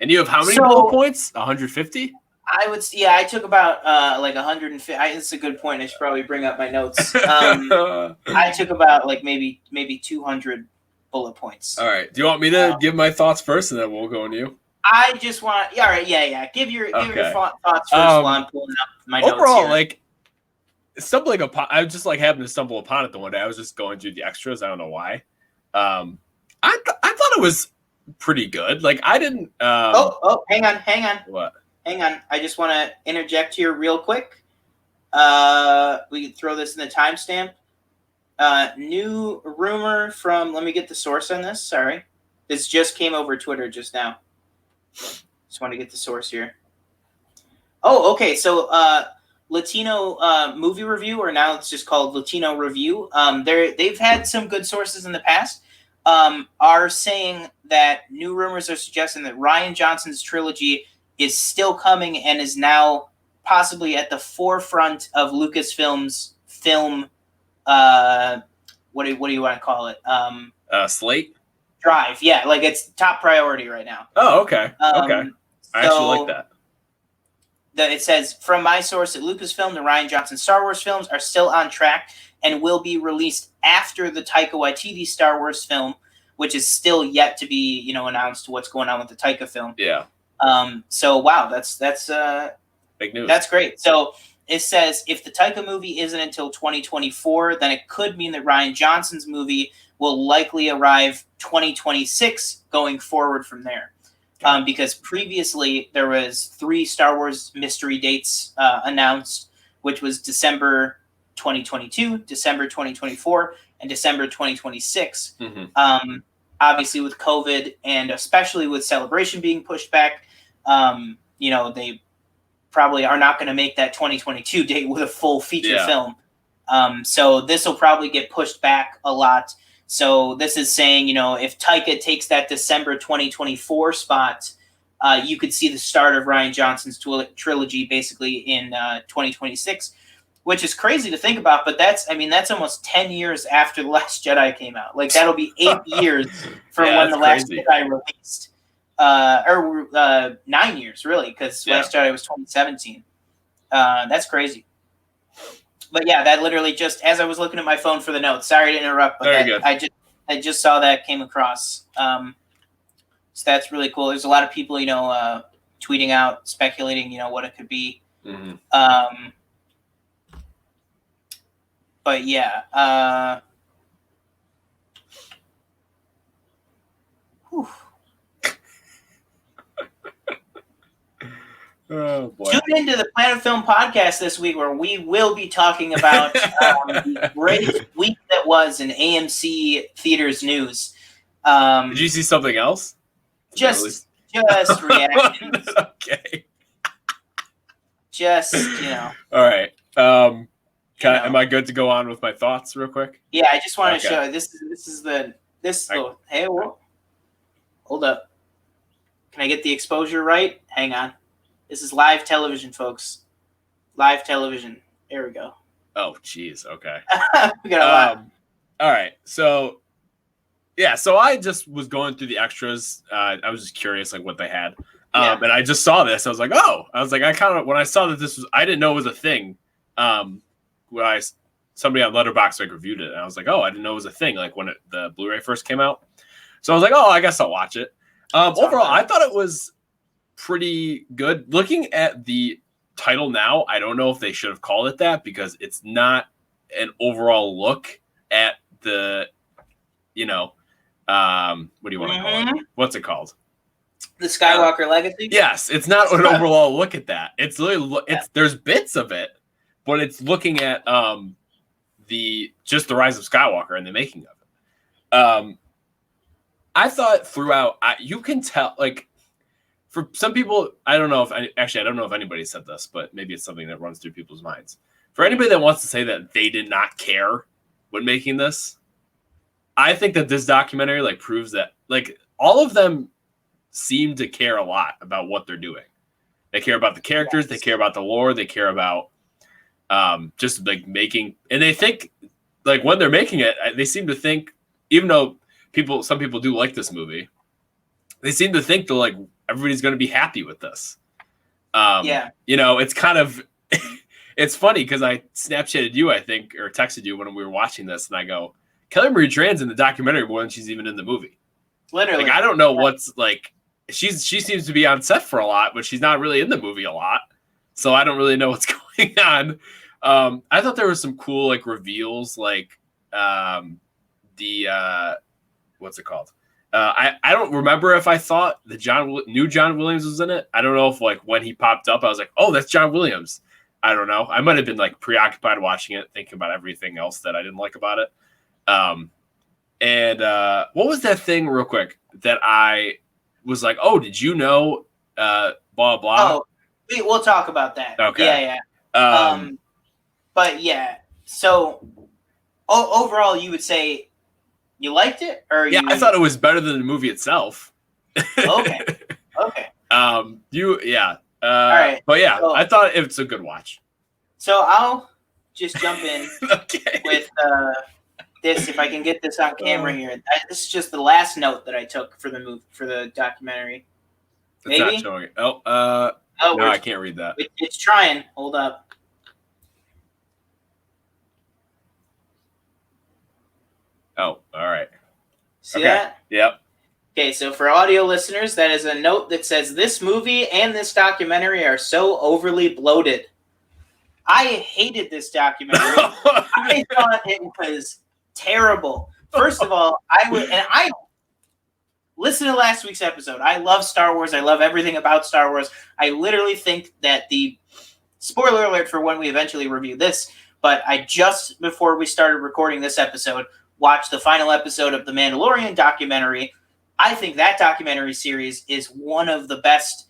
And you have how many bullet points? 150? I took about 150. It's a good point. I should probably bring up my notes. I took about maybe 200 bullet points. All right. Do you want me to give my thoughts first, and then we'll go on you? I just want. Yeah. All right. Yeah. Give your thoughts first while I'm pulling up my notes. Overall, stumbling upon. I just happened to stumble upon it the one day. I was just going through the extras. I don't know why. I thought it was pretty good. Like I didn't. Hang on. What? Hang on. I just want to interject here real quick. We can throw this in the timestamp. New rumor from. Let me get the source on this. Sorry, this just came over Twitter just now. Just want to get the source here. Oh, okay. So, Latino movie review, or now it's just called Latino Review. They've had some good sources in the past. Are saying that new rumors are suggesting that Rian Johnson's trilogy is still coming and is now possibly at the forefront of Lucasfilm's film. What do you want to call it? Slate Drive. Yeah, like it's top priority right now. Oh, okay. Okay. I actually like that. It says, from my source at Lucasfilm, the Rian Johnson Star Wars films are still on track and will be released after the Taika Waititi Star Wars film, which is still yet to be, announced what's going on with the Taika film. Yeah. So wow, that's big news. That's great. So it says if the Taika movie isn't until 2024, then it could mean that Rian Johnson's movie will likely arrive 2026 going forward from there. Because previously there was 3 Star Wars mystery dates announced, which was December 2022, December 2024, and December 2026. Mm-hmm. Obviously, with COVID and especially with Celebration being pushed back, they probably are not going to make that 2022 date with a full feature film. So this will probably get pushed back a lot. So this is saying, if Taika takes that December 2024 spot, you could see the start of Rian Johnson's trilogy basically in 2026, which is crazy to think about. But that's almost 10 years after The Last Jedi came out. Like that'll be 8 years from when The Last Jedi released. Or 9 years, really, because Last Jedi was 2017. That's crazy. But yeah, that literally just as I was looking at my phone for the notes. Sorry to interrupt, but I just saw that came across. So that's really cool. There's a lot of people, tweeting out, speculating, what it could be. Mm-hmm. But yeah. Whew. Oh, boy. Tune into the Planet Film podcast this week, where we will be talking about the great week that was in AMC theaters news. Did you see something else? Just reactions. Okay. Just All right. Am I good to go on with my thoughts real quick? Yeah, I just want to show hey, hold up. Can I get the exposure right? Hang on. This is live television, folks. Live television. There we go. Oh, geez. Okay. We got a lot. All right. So, yeah. So I just was going through the extras. I was just curious, like what they had. And I just saw this. I was like, oh. when I saw that this was, I didn't know it was a thing. When somebody on Letterboxd reviewed it, and I was like, oh, I didn't know it was a thing. Like when the Blu-ray first came out. So I was like, oh, I guess I'll watch it. Overall, I thought it was pretty good. Looking at the title now, I don't know if they should have called it that, because it's not an overall look at the, what do you want to call it? What's it called? The Skywalker Legacy? Yes, it's not an overall look at that. It's literally, there's bits of it, but it's looking at the Rise of Skywalker and the making of it. I thought throughout, you can tell, like, for some people, I don't know if anybody said this, but maybe it's something that runs through people's minds. For anybody that wants to say that they did not care when making this, I think that this documentary proves that all of them seem to care a lot about what they're doing. They care about the characters, they care about the lore, they care about just making, and they think when they're making it, they seem to think, even though some people do like this movie, they seem to think that everybody's going to be happy with this. It's kind of, it's funny because I Snapchatted you, I think, or texted you when we were watching this, and I go, Kelly Marie Tran's in the documentary more than she's even in the movie. Literally. I don't know what's she seems to be on set for a lot, but she's not really in the movie a lot. So I don't really know what's going on. I thought there were some cool reveals, what's it called? I don't remember if I thought the new John Williams was in it. I don't know if like when he popped up, I was like, oh, that's John Williams. I don't know. I might have been like preoccupied watching it, thinking about everything else that I didn't like about it. And what was that thing real quick that I was like, oh, did you know blah blah? Oh, we'll talk about that. Okay. Yeah. But yeah, so overall, you would say you liked it, or I thought it was better than the movie itself. Okay. All right. But yeah, so, I thought it's a good watch. So I'll just jump in Okay. with this, if I can get this on camera here. This is just the last note that I took for the documentary. It's Maybe? not showing it. No, I can't read that. It's trying. Hold up. Oh, all right. See that? Yep. Okay, so for audio listeners, that is a note that says, this movie and this documentary are so overly bloated. I hated this documentary. I thought it was terrible. First of all, I listen to last week's episode. I love Star Wars. I love everything about Star Wars. I literally think that spoiler alert for when we eventually review this, but I just, before we started recording this episode, watched the final episode of the Mandalorian documentary. I think that documentary series is one of the best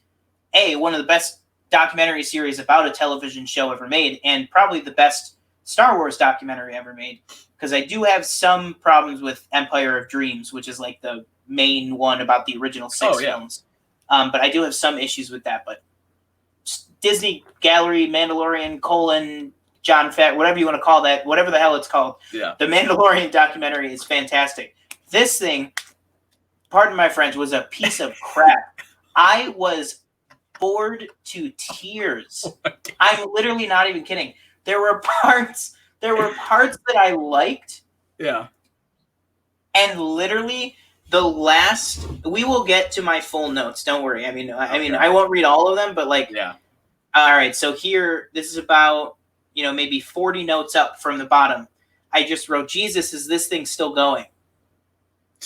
documentary series about a television show ever made, and probably the best Star Wars documentary ever made, because I do have some problems with Empire of Dreams, which is like the main one about the original 6 films. But I do have some issues with that. But Disney Gallery, Mandalorian, John Fett, whatever you want to call that, whatever the hell it's called. Yeah. The Mandalorian documentary is fantastic. This thing, pardon my French, was a piece of crap. I was bored to tears. I'm literally not even kidding. There were parts that I liked. Yeah. And literally we will get to my full notes. Don't worry. I mean, I won't read all of them, but yeah. All right. So here, this is about, maybe 40 notes up from the bottom. I just wrote, Jesus, is this thing still going?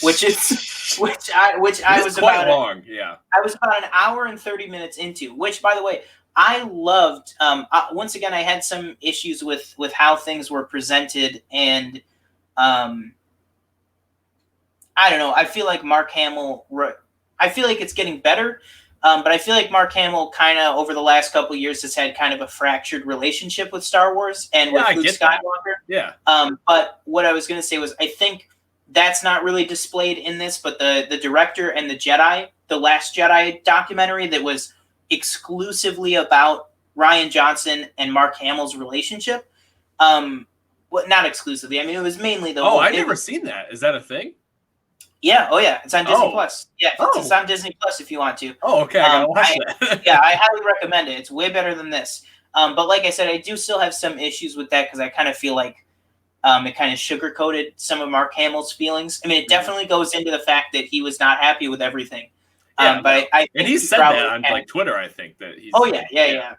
Which I was quite long. Yeah. I was about an hour and 30 minutes into, which, by the way, I loved. Once again, I had some issues with how things were presented, and I don't know. I feel like Mark Hamill. I feel like it's getting better, but I feel like Mark Hamill kind of over the last couple of years has had kind of a fractured relationship with Star Wars and with Luke Skywalker. Yeah. But what I was going to say was, I think that's not really displayed in this, but the director and the Last Jedi documentary that was exclusively about Rian Johnson and Mark Hamill's relationship. Not exclusively. I mean, it was mainly the. Oh, I've never seen that. Is that a thing? Yeah. Oh, yeah. It's on Disney Plus. Yeah, it's on Disney Plus if you want to. Oh, okay. I gotta watch that. Yeah, I highly recommend it. It's way better than this. But like I said, I do still have some issues with that because I kind of feel like it kind of sugarcoated some of Mark Hamill's feelings. I mean, it definitely goes into the fact that he was not happy with everything. Yeah, but I and he said that on like Twitter. I think that he's. Oh yeah.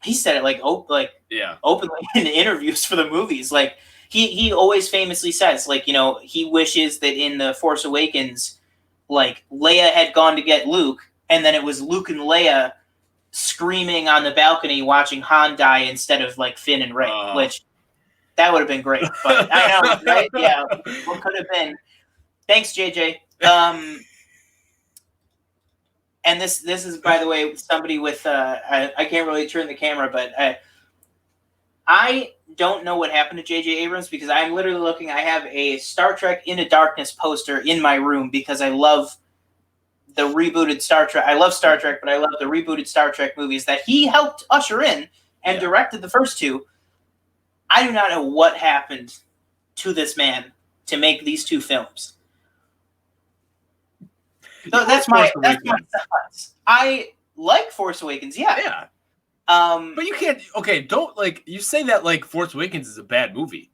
He said it openly in interviews for the movies. Like he always famously says, like, he wishes that in the Force Awakens, like Leia had gone to get Luke, and then it was Luke and Leia screaming on the balcony watching Han die instead of like Finn and Rey, which that would have been great. But I know, right? Yeah, what could have been? Thanks, JJ. And this is, by the way, somebody with I can't really turn the camera, but I don't know what happened to J.J. Abrams because I'm literally looking. I have a Star Trek Into Darkness poster in my room because I love the rebooted Star Trek. I love Star Trek, but I love the rebooted Star Trek movies that he helped usher in and directed the first two. I do not know what happened to this man to make these two films. So that's my thoughts. I like Force Awakens, yeah. But you can't. Okay, don't you say that like Force Awakens is a bad movie.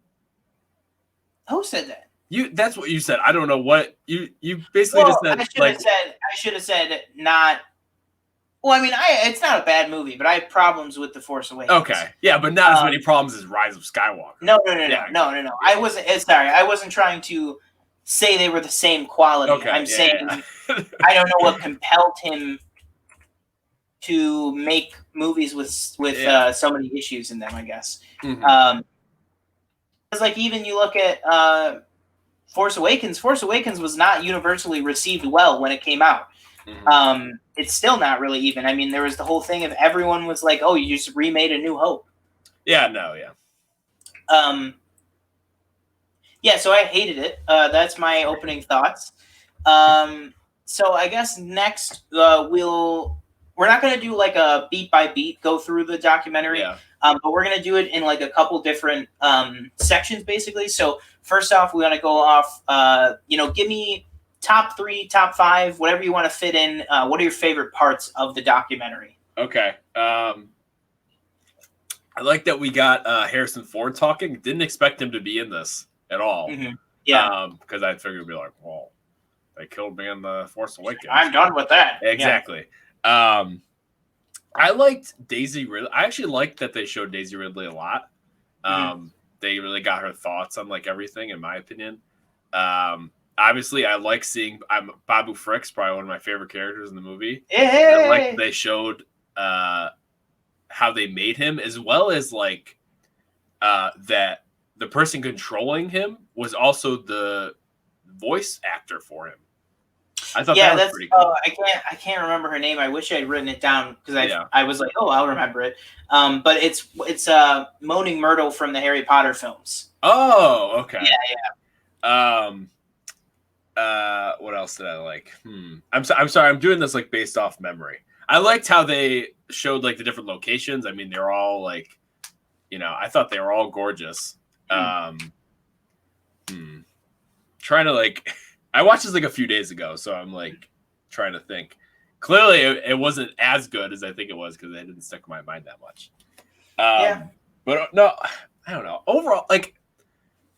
Who said that? That's what you said. I don't know what you basically just said. I should have said not. Well, I mean, it's not a bad movie, but I have problems with the Force Awakens. Okay, yeah, but not as many problems as Rise of Skywalker. No. I wasn't. Sorry, I wasn't trying to say they were the same quality. Okay, I'm saying yeah. I don't know what compelled him to make movies with so many issues in them, I guess. Mhm. Because like even you look at Force Awakens. Force Awakens was not universally received well when it came out. It's still not really even. I mean, there was the whole thing of everyone was like, "Oh, you just remade A New Hope." Yeah, no, yeah. Yeah, so I hated it. That's my opening thoughts. So I guess next we're not going to do like a beat by beat go through the documentary, Yeah. but we're going to do it in like a couple different sections, basically. So first off, we want to go off. Give me top 3, top 5, whatever you want to fit in. What are your favorite parts of the documentary? Okay. I like that we got Harrison Ford talking. Didn't expect him to be in this at all. Mm-hmm. Yeah. Because I figured it'd be like, well, they killed me in the Force Awakens. I'm done with that. Exactly. Yeah. I liked Daisy Ridley. I actually liked that they showed Daisy Ridley a lot. They really got her thoughts on like everything, in my opinion. Obviously, I like seeing. Babu Frick's probably one of my favorite characters in the movie. Hey! I like they showed how they made him, as well as like that the person controlling him was also the voice actor for him. I thought that was pretty cool. I can't remember her name. I wish I had written it down because I was like, oh, I'll remember it. But it's Moaning Myrtle from the Harry Potter films. Oh, okay. Yeah. What else did I like? I'm sorry. I'm doing this like based off memory. I liked how they showed like the different locations. I mean, they're all like, I thought they were all gorgeous. Trying to like, I watched this like a few days ago, so I'm like trying to think. Clearly, it wasn't as good as I think it was because it didn't stick in my mind that much. But no, I don't know. Overall, like,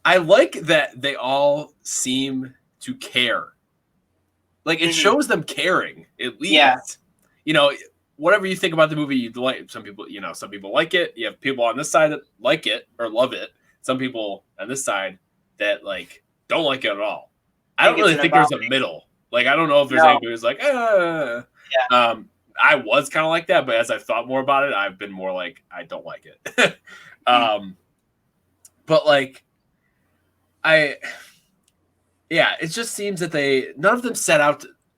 I like that they all seem to care. Like, it shows them caring, at least. Yeah. Whatever you think about the movie, you like. Some people like it. You have people on this side that like it or love it. Some people on this side that like don't like it at all. I don't really think there's a middle. Like, I don't know if there's anybody who's like, Yeah. I was kind of like that, but as I've thought more about it, I've been more like, I don't like it. But like, it just seems that none of them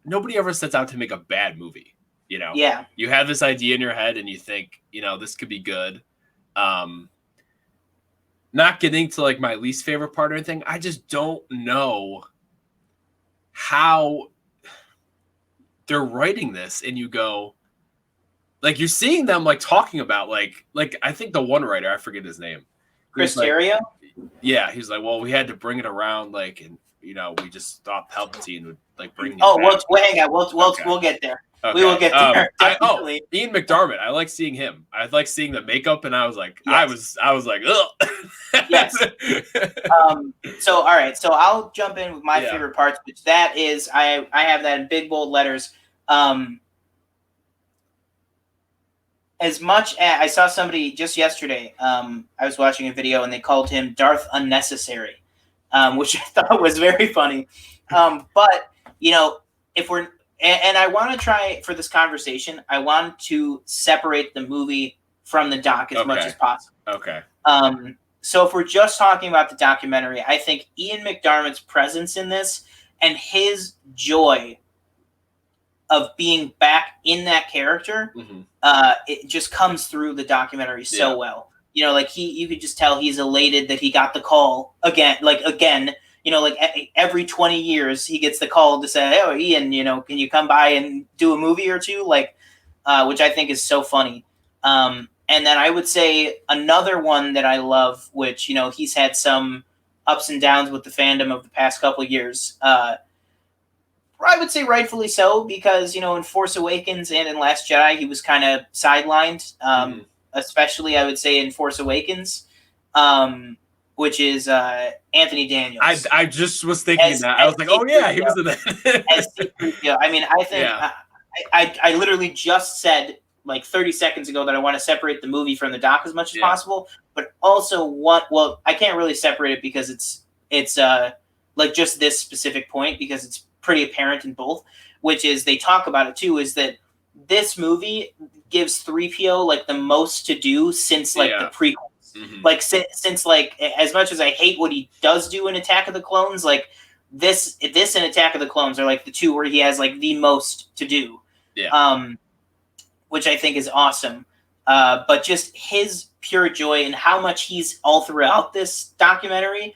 nobody ever sets out to make a bad movie. Yeah. You have this idea in your head and you think, this could be good. Not getting to like my least favorite part or anything. I just don't know how they're writing this. And you go, like, you're seeing them like talking about like I think the one writer, I forget his name. Chris Terrio? Yeah. He's like, well, we had to bring it around. Like, and we just thought Palpatine would like bring it back. Hang on. We'll get there. Okay. We will get there. Ian McDiarmid. I like seeing him. I like seeing the makeup, and I was like, yes. I was like, ugh. Yes. So all right. So I'll jump in with my favorite parts, which that is, I have that in big bold letters. As much as I saw somebody just yesterday, I was watching a video and they called him Darth Unnecessary, which I thought was very funny. But if we're and I want to try for this conversation, I want to separate the movie from the doc as much as possible. Okay. So if we're just talking about the documentary, I think Ian McDiarmid's presence in this and his joy of being back in that character, it just comes through the documentary so well. Like you could just tell he's elated that he got the call again. Every 20 years he gets the call to say, "Oh, Ian, can you come by and do a movie or two?" Which I think is so funny. And then I would say another one that I love, which, he's had some ups and downs with the fandom of the past couple of years. I would say rightfully so, because, in Force Awakens and in Last Jedi, he was kind of sidelined, especially I would say in Force Awakens. Which is Anthony Daniels. I just was thinking that. I was like, oh, yeah, he was in that. I mean, I think I literally just said like 30 seconds ago that I want to separate the movie from the doc as much as possible, but also I can't really separate it because it's like just this specific point because it's pretty apparent in both, which is they talk about it too, is that this movie gives 3PO like the most to do since like the prequels. Mm-hmm. Like since like, as much as I hate what he does do in Attack of the Clones, like this and Attack of the Clones are like the two where he has like the most to do. Yeah. Which I think is awesome. But just his pure joy and how much he's all throughout this documentary,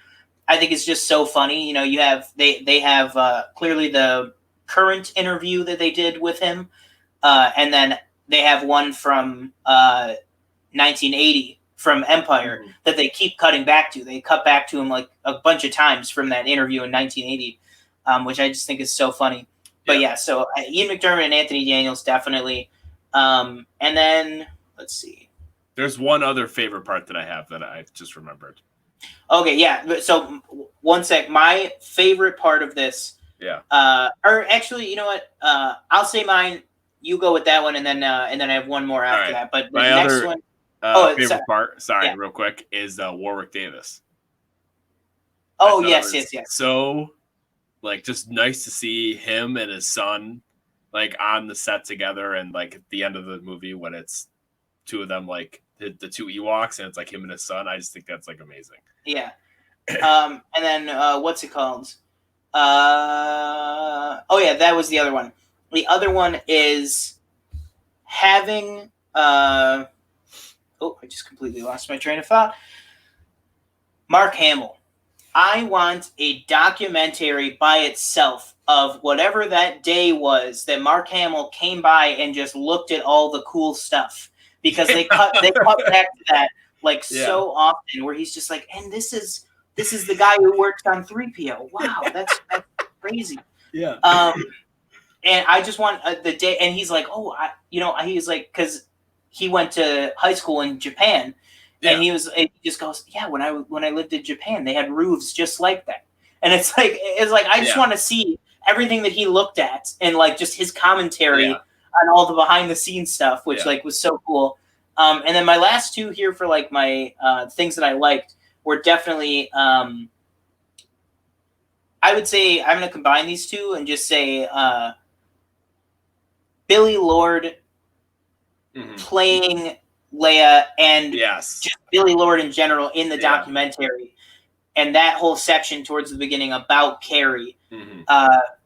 I think is just so funny. You know, you have they have clearly the current interview that they did with him, and then they have one from 1980 from Empire that they keep cutting back to. They cut back to him like a bunch of times from that interview in 1980, which I just think is so funny. But yeah, so Ian McDiarmid and Anthony Daniels definitely. And then let's see. There's one other favorite part that I have that I just remembered. Okay, yeah. So one sec. My favorite part of this. Yeah. Or actually, you know what? I'll say mine. You go with that one, and then I have one more after that. But my next other one. Favorite part. Sorry, real quick, is Warwick Davis. Oh yes. So, like, just nice to see him and his son, like, on the set together, and like at the end of the movie when it's two of them, like the two Ewoks, and it's like him and his son. I just think that's like amazing. Yeah. And then what's it called? Oh yeah, that was the other one. The other one is having I just completely lost my train of thought. Mark Hamill. I want a documentary by itself of whatever that day was that Mark Hamill came by and just looked at all the cool stuff, because they cut back to that like so often, where he's just like, and this is the guy who worked on 3PO. Wow, that's crazy. Yeah. And I just want the day, and he's like, he's like, because he went to high school in Japan. And he just goes, yeah, when I lived in Japan, they had roofs just like that. And it's like I just want to see everything that he looked at, and like just his commentary on all the behind the scenes stuff, which like was so cool. And then my last two here for like my things that I liked were definitely I would say I'm going to combine these two and just say Billy Lord playing Leia, and just Billy Lord in general in the documentary, and that whole section towards the beginning about Carrie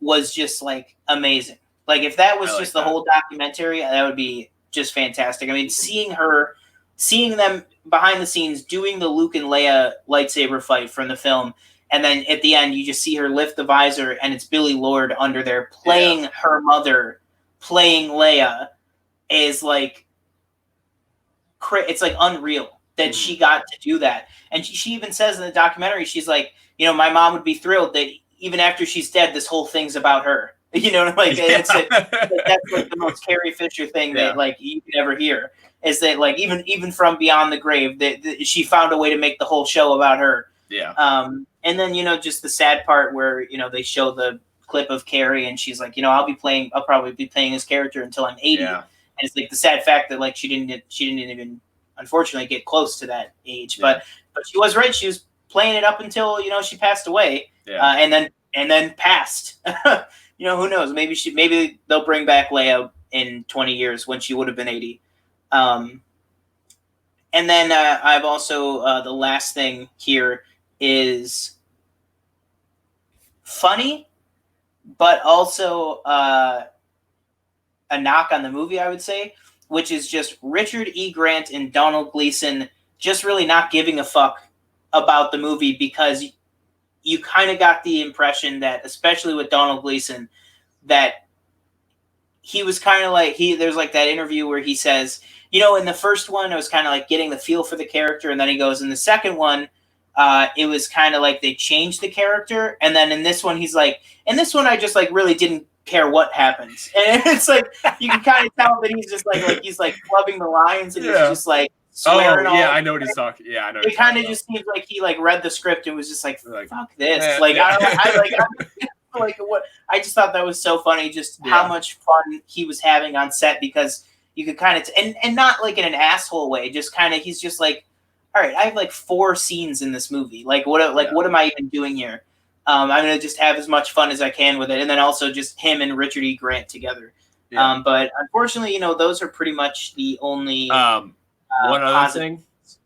was just like amazing. Like if that was just the whole documentary, that would be just fantastic. I mean, seeing them behind the scenes doing the Luke and Leia lightsaber fight from the film, and then at the end you just see her lift the visor and it's Billy Lord under there playing her mother, playing Leia, is like, it's like unreal that she got to do that. And she even says in the documentary, she's like, you know, my mom would be thrilled that even after she's dead, this whole thing's about her. You know, like it's like, that's like the most Carrie Fisher thing that like you could ever hear, is that like even from beyond the grave, that she found a way to make the whole show about her. Yeah. And then, you know, just the sad part where, you know, they show the clip of Carrie and she's like, you know, I'll probably be playing this character until I'm 80. Yeah. And it's like the sad fact that like she didn't even unfortunately get close to that age, but she was right. She was playing it up until, you know, she passed away, and then passed. You know, who knows? Maybe they'll bring back Leia in 20 years when she would have been 80. And then I've also the last thing here is funny, but also a knock on the movie, I would say, which is just Richard E. Grant and Donald Gleason just really not giving a fuck about the movie, because you kind of got the impression that, especially with Donald Gleason, that he was kind of like, there's like that interview where he says, you know, in the first one, I was kind of like getting the feel for the character. And then he goes, in the second one, it was kind of like they changed the character. And then in this one, he's like, in this one, I just like really didn't care what happens. And it's like, you can kind of tell that he's just like he's like clubbing the lines, and he's just like swearing. I know what he's talking. Yeah, I know. It kind of just seems like he like read the script and was just like, fuck this. I just thought that was so funny, just how much fun he was having on set, because you could kind of, and not like in an asshole way, just kind of, he's just like, all right, I have like 4 scenes in this movie. Like, what am I even doing here? I'm going to just have as much fun as I can with it. And then also just him and Richard E. Grant together. Yeah. But unfortunately, those are pretty much the only one other positive. thing.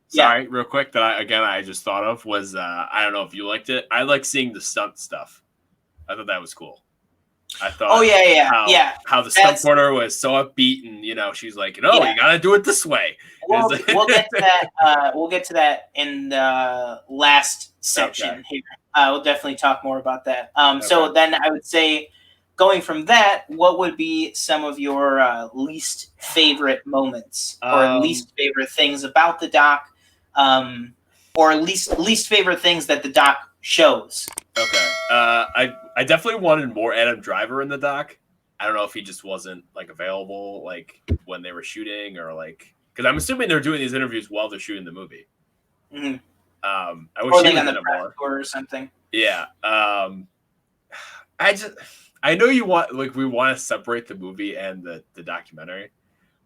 Sorry, real quick that I just thought of was I don't know if you liked it. I like seeing the stunt stuff. I thought that was cool. I thought. Oh yeah. How the stunt porter was so upbeat, and she's like, you got to do it this way. We'll get to that. We'll get to that in the last section here. We'll definitely talk more about that. So then I would say, going from that, what would be some of your least favorite moments or least favorite things about the doc, or least favorite things that the doc shows? Okay. I definitely wanted more Adam Driver in the doc. I don't know if he just wasn't available when they were shooting, or because I'm assuming they're doing these interviews while they're shooting the movie. Mm-hmm. I wish he was in it more or something. Yeah. I know you want we want to separate the movie and the documentary,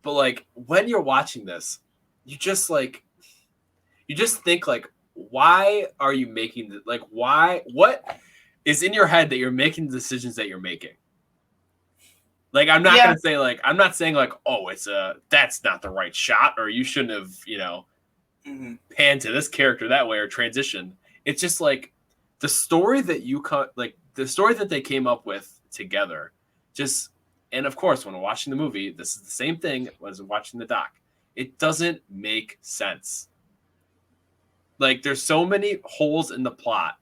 but when you're watching this, you just think why are you making what is in your head that you're making the decisions that you're making? I'm not gonna say I'm not saying oh, that's not the right shot, or you shouldn't have panned to this character that way or transitioned. It's just the story that you the story that they came up with together. And of course, when watching the movie, this is the same thing as watching the doc. It doesn't make sense. There's so many holes in the plot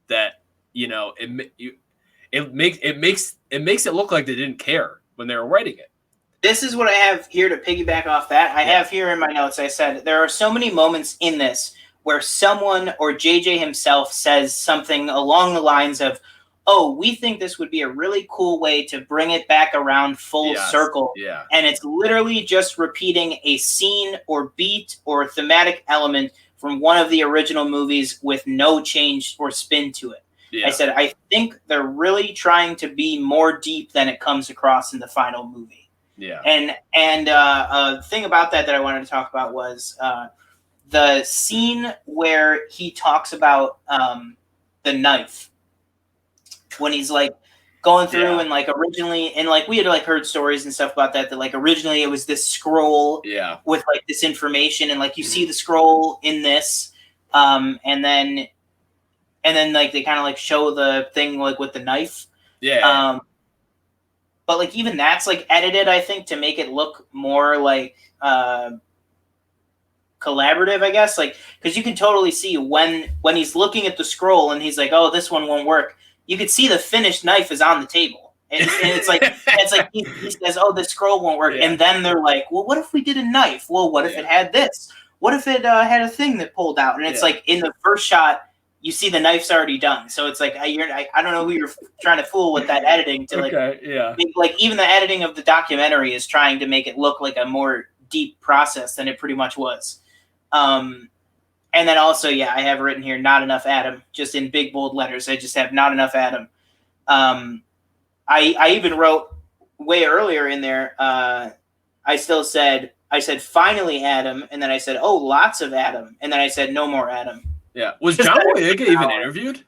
that it makes it look like they didn't care when they were writing it. This is what I have here to piggyback off that. I have here in my notes, I said, there are so many moments in this where someone or JJ himself says something along the lines of, oh, we think this would be a really cool way to bring it back around full circle. Yeah. And it's literally just repeating a scene or beat or thematic element from one of the original movies with no change or spin to it. Yeah. I said, I think they're really trying to be more deep than it comes across in the final movie. Yeah. And a thing about that I wanted to talk about was the scene where he talks about the knife. When he's going through and originally, and we had heard stories and stuff about that originally it was this scroll with this information, and you see the scroll in this, and then they kind of show the thing with the knife. Yeah. But even that's edited, I think, to make it look more collaborative, I guess, because you can totally see when he's looking at the scroll and he's oh, this one won't work. You could see the finished knife is on the table, and it's he says, "Oh, the scroll won't work," and then they're like, "Well, what if we did a knife? Well, what if it had this? What if it had a thing that pulled out?" And it's in the first shot, you see the knife's already done. So it's I don't know who you're trying to fool with that editing to make, even the editing of the documentary is trying to make it look like a more deep process than it pretty much was. And then also, I have written here, not enough Adam, just in big, bold letters. I just have not enough Adam. I even wrote way earlier in there, I said, finally Adam. And then I said, oh, lots of Adam. And then I said, no more Adam. Yeah. Was John Boyega even interviewed?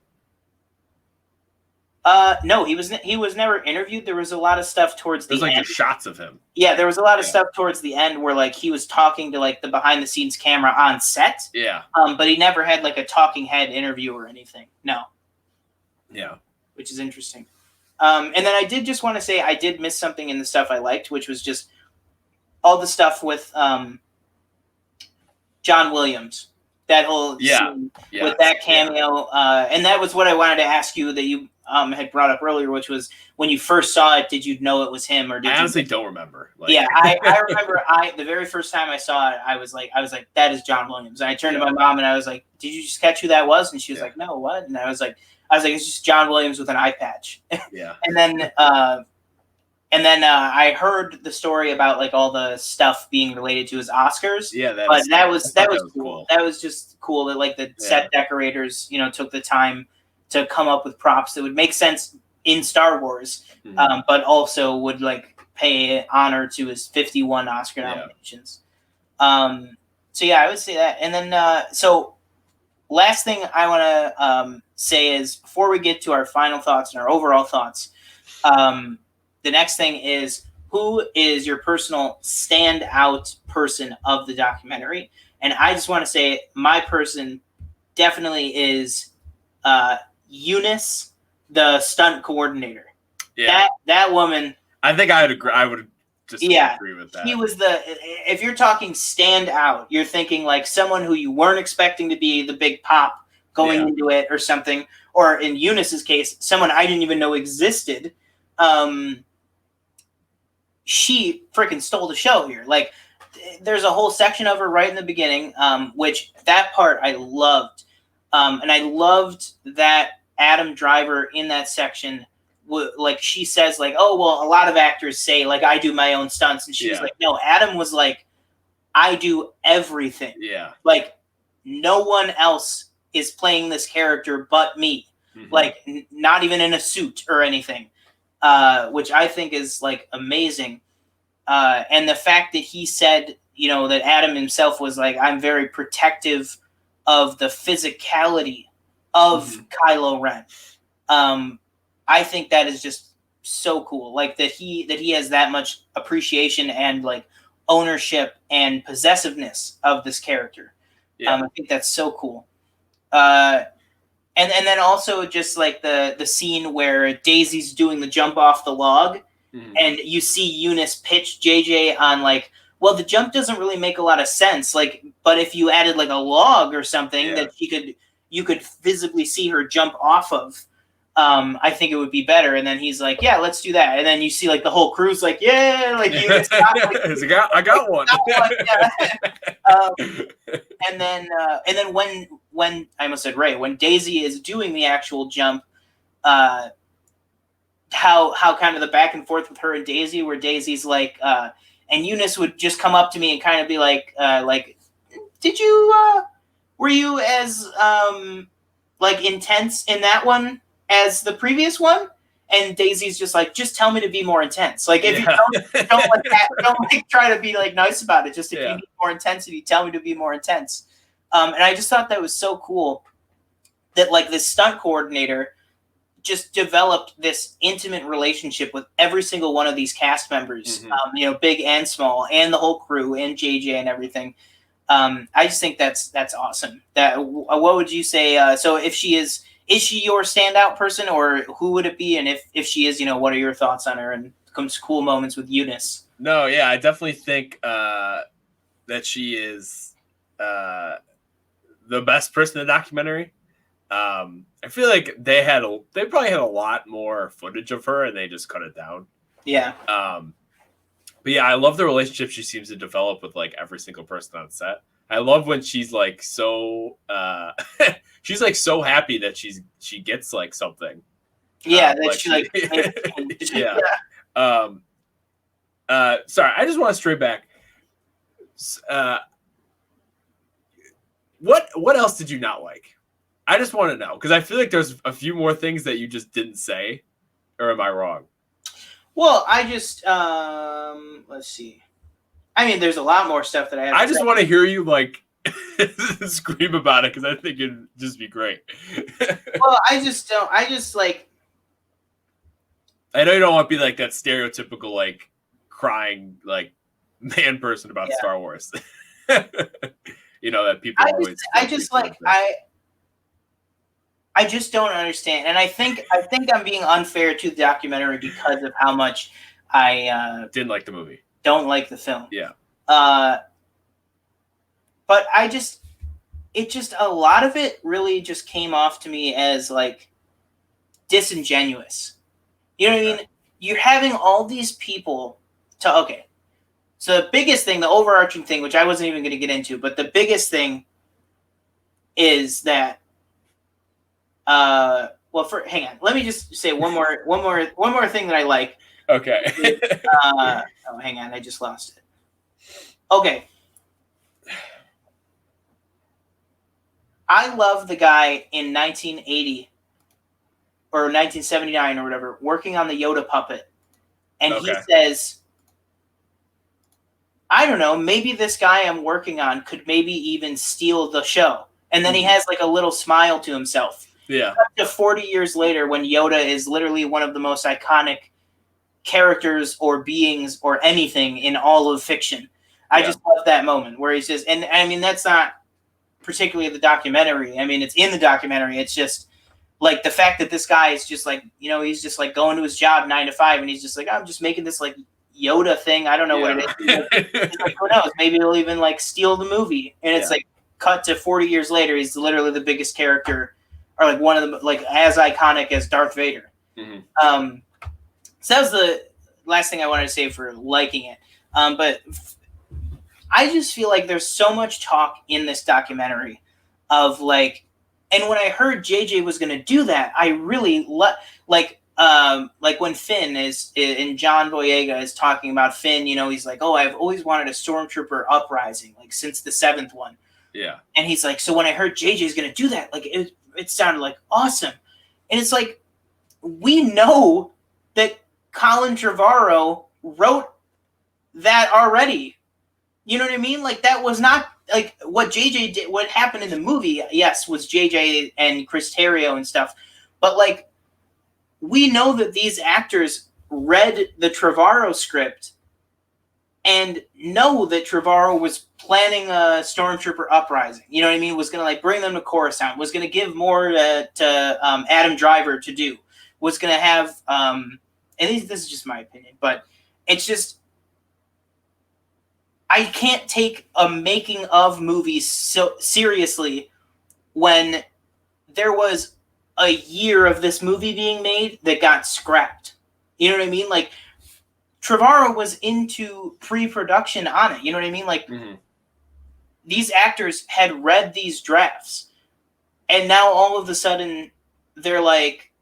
No, he was never interviewed. There was a lot of stuff towards the end. There's just shots of him. Yeah, there was a lot of stuff towards the end where he was talking to the behind the scenes camera on set. Yeah. But he never had a talking head interview or anything. No. Yeah. Which is interesting. And then I did just want to say I did miss something in the stuff I liked, which was just all the stuff with John Williams. That whole scene with that cameo. And that was what I wanted to ask you that you had brought up earlier, which was when you first saw it, did you know it was him, or did I honestly don't remember? I remember the very first time I saw it, I was like, that is John Williams. And I turned to my mom and I was like, did you just catch who that was? And she was like, no, what? And I was like, it's just John Williams with an eye patch. Yeah. And then I heard the story about all the stuff being related to his Oscars. Yeah, that was cool. That was just cool that the set decorators, took the time to come up with props that would make sense in Star Wars, but also would pay honor to his 51 Oscar nominations. So I would say that. And then so last thing I want to say is, before we get to our final thoughts and our overall thoughts, the next thing is, who is your personal standout person of the documentary? And I just want to say my person definitely is Eunice, the stunt coordinator. Yeah. That woman. I think I would agree. I would just agree with that. He was if you're talking stand out, you're thinking like someone who you weren't expecting to be the big pop going into it or something. Or in Eunice's case, someone I didn't even know existed. She freaking stole the show here. Like, there's a whole section of her right in the beginning, which that part I loved. And I loved that Adam Driver in that section, like, she says, like, oh, well, a lot of actors say, like, I do my own stunts. And she was like, no, Adam was like, I do everything. Yeah. Like, no one else is playing this character but me. Mm-hmm. Like, not even in a suit or anything, which I think is, like, amazing. And the fact that he said, you know, that Adam himself was like, I'm very protective of the physicality of Kylo Ren. I think that is just so cool. Like, that he has that much appreciation and, like, ownership and possessiveness of this character. I think that's so cool. And then also just like the scene where Daisy's doing the jump off the log, and you see Eunice pitch JJ on like, well, the jump doesn't really make a lot of sense. Like, but if you added like a log or something that you could visibly see her jump off of, I think it would be better. And then he's like, yeah, let's do that. And then you see like the whole crew's like, yeah, like Eunice got, like, I got one. And then when I almost said Ray, when Daisy is doing the actual jump, how kind of the back and forth with her and Daisy, where Daisy's like, and Eunice would just come up to me and kind of be like, did you, were you as, like, intense in that one as the previous one? And Daisy's just like, just tell me to be more intense. Like, if you don't like that, don't like try to be like nice about it. Just if you need more intensity, tell me to be more intense. And I just thought that was so cool that like this stunt coordinator just developed this intimate relationship with every single one of these cast members, you know, big and small, and the whole crew, and JJ and everything. I just think that's awesome. That what would you say? So if she is she your standout person, or who would it be? And if she is, you know, what are your thoughts on her and some cool moments with Eunice? No, yeah, I definitely think that she is the best person in the documentary. I feel like they probably had a lot more footage of her and they just cut it down. Yeah. But yeah, I love the relationship she seems to develop with like every single person on set. I love when she's like so she's like so happy that she gets like something. Yeah, that like, she like yeah. Sorry, I just want to stray back. What else did you not like? I just want to know, because I feel like there's a few more things that you just didn't say, or am I wrong? Well, I just let's see. I mean, there's a lot more stuff that I have. I just want to hear you like scream about it, because I think it'd just be great. Well, I just don't. I just like. I know you don't want to be like that stereotypical like crying like man person about Star Wars. You know that people always. I just like I just don't understand, and I think I'm being unfair to the documentary because of how much I didn't like the movie. Don't like the film. Yeah. But it just a lot of it really just came off to me as like disingenuous. You know what I mean? You're having all these people so the biggest thing, the overarching thing, which I wasn't even going to get into, but the biggest thing is that hang on. Let me just say one more thing that I like. Okay. Hang on. I just lost it. Okay. I love the guy in 1980 or 1979 or whatever working on the Yoda puppet. And he says, I don't know, maybe this guy I'm working on could maybe even steal the show. And then he has like a little smile to himself. Yeah. Up to 40 years later, when Yoda is literally one of the most iconic characters or beings or anything in all of fiction. I just love that moment where he's just, and I mean, that's not particularly the documentary. I mean, it's in the documentary. It's just like the fact that this guy is just like, you know, he's just like going to his job 9 to 5 and he's just like, I'm just making this like Yoda thing. I don't know what it is. He's like, who knows? Maybe he'll even like steal the movie. And it's like cut to 40 years later. He's literally the biggest character, or like one of the, like as iconic as Darth Vader. Mm-hmm. So that was the last thing I wanted to say for liking it. But I just feel like there's so much talk in this documentary of like, and when I heard JJ was going to do that, I really like when Finn is in John Boyega is talking about Finn, you know, he's like, oh, I've always wanted a stormtrooper uprising, like since the 7th one. Yeah. And he's like, so when I heard JJ is going to do that, like it sounded like awesome. And it's like, we know that Colin Trevorrow wrote that already. You know what I mean? Like that was not like what JJ did. What happened in the movie, yes, was JJ and Chris Terrio and stuff. But like, we know that these actors read the Trevorrow script and know that Trevorrow was planning a stormtrooper uprising. You know what I mean? Was going to like bring them to Coruscant. Was going to give more to Adam Driver to do. Was going to have, and this is just my opinion, but it's just, I can't take a making of movie so seriously when there was a year of this movie being made that got scrapped. You know what I mean? Like Trevorrow was into pre-production on it. You know what I mean? Like these actors had read these drafts and now all of a sudden they're like,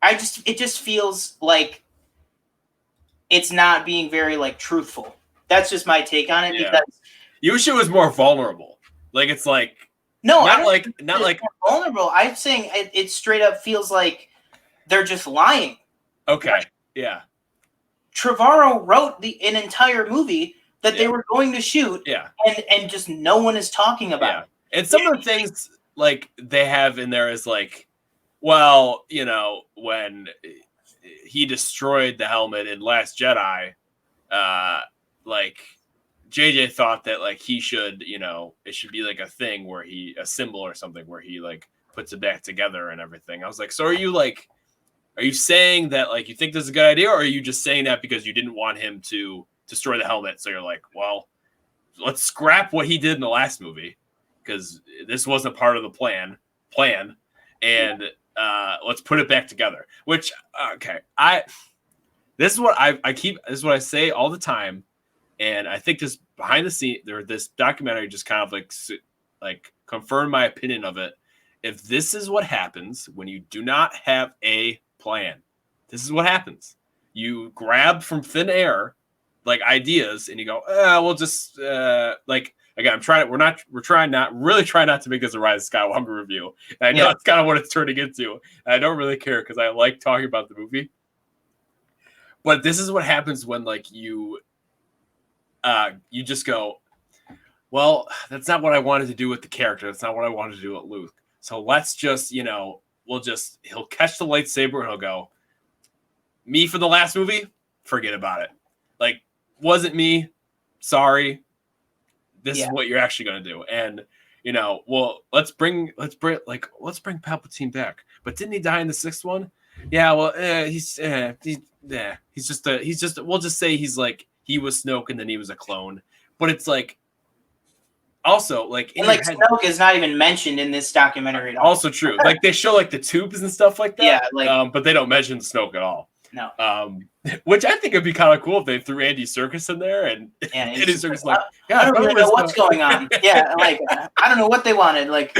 it just feels like it's not being very like truthful. That's just my take on it. Because you wish it was more vulnerable. Like it's like not vulnerable. I'm saying it straight up feels like they're just lying. Okay. Yeah. Trevorrow wrote an entire movie that they were going to shoot. Yeah. And just no one is talking about it. And some of the things like they have in there is like, well, you know, when he destroyed the helmet in Last Jedi, like JJ thought that like he should, you know, it should be like a thing where a symbol or something where he like puts it back together and everything. I was like, so are you saying that like you think this is a good idea, or are you just saying that because you didn't want him to destroy the helmet? So you're like, well, let's scrap what he did in the last movie because this wasn't part of the plan, and let's put it back together. Which this is what I say all the time. And I think this behind the scene, this documentary just kind of like confirmed my opinion of it. If this is what happens when you do not have a plan, this is what happens. You grab from thin air, like ideas, and you go, we'll just like again. We're trying not to make this a Rise of Skywalker review. And I know that's kind of what it's turning into. And I don't really care because I like talking about the movie. But this is what happens when like you just go, well, that's not what I wanted to do with the character. That's not what I wanted to do with Luke. So let's just, you know, he'll catch the lightsaber and he'll go, me for the last movie, forget about it. Like, wasn't me. Sorry. This is what you're actually going to do. And, you know, well, let's bring Palpatine back. But didn't he die in the 6th one? Yeah. Well, we'll just say he's like, he was Snoke and then he was a clone. But it's like, also like, Snoke is not even mentioned in this documentary at all. Also true. Like they show like the tubes and stuff like that. Yeah. But they don't mention Snoke at all. No. Which I think would be kind of cool if they threw Andy Serkis in there and Andy Serkis like, I don't really know what's going on. Yeah. Like, I don't know what they wanted. Like,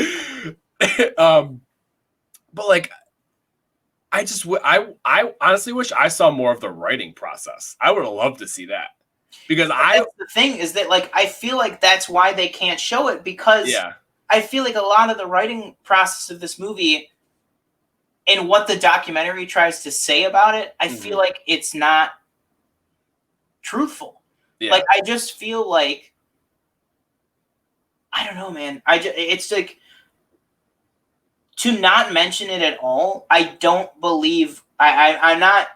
but like, I honestly wish I saw more of the writing process. I would have loved to see that because the thing is that like, I feel like that's why they can't show it because I feel like a lot of the writing process of this movie and what the documentary tries to say about it, I feel like it's not truthful. Yeah. Like, I just feel like I don't know, man. It's like, to not mention it at all, I don't believe I'm not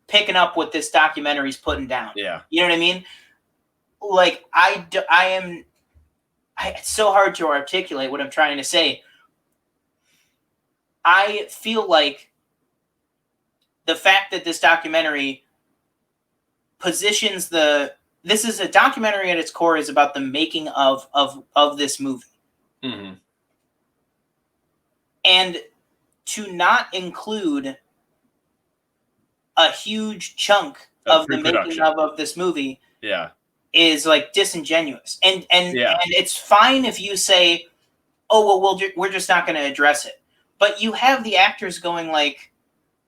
picking up what this documentary's putting down. Yeah. You know what I mean? Like, it's so hard to articulate what I'm trying to say. I feel like the fact that this documentary positions this is a documentary at its core is about the making of this movie. Mm-hmm. And to not include a huge chunk of the making of this movie is like disingenuous. And it's fine if you say, oh, well, we're just not going to address it. But you have the actors going like,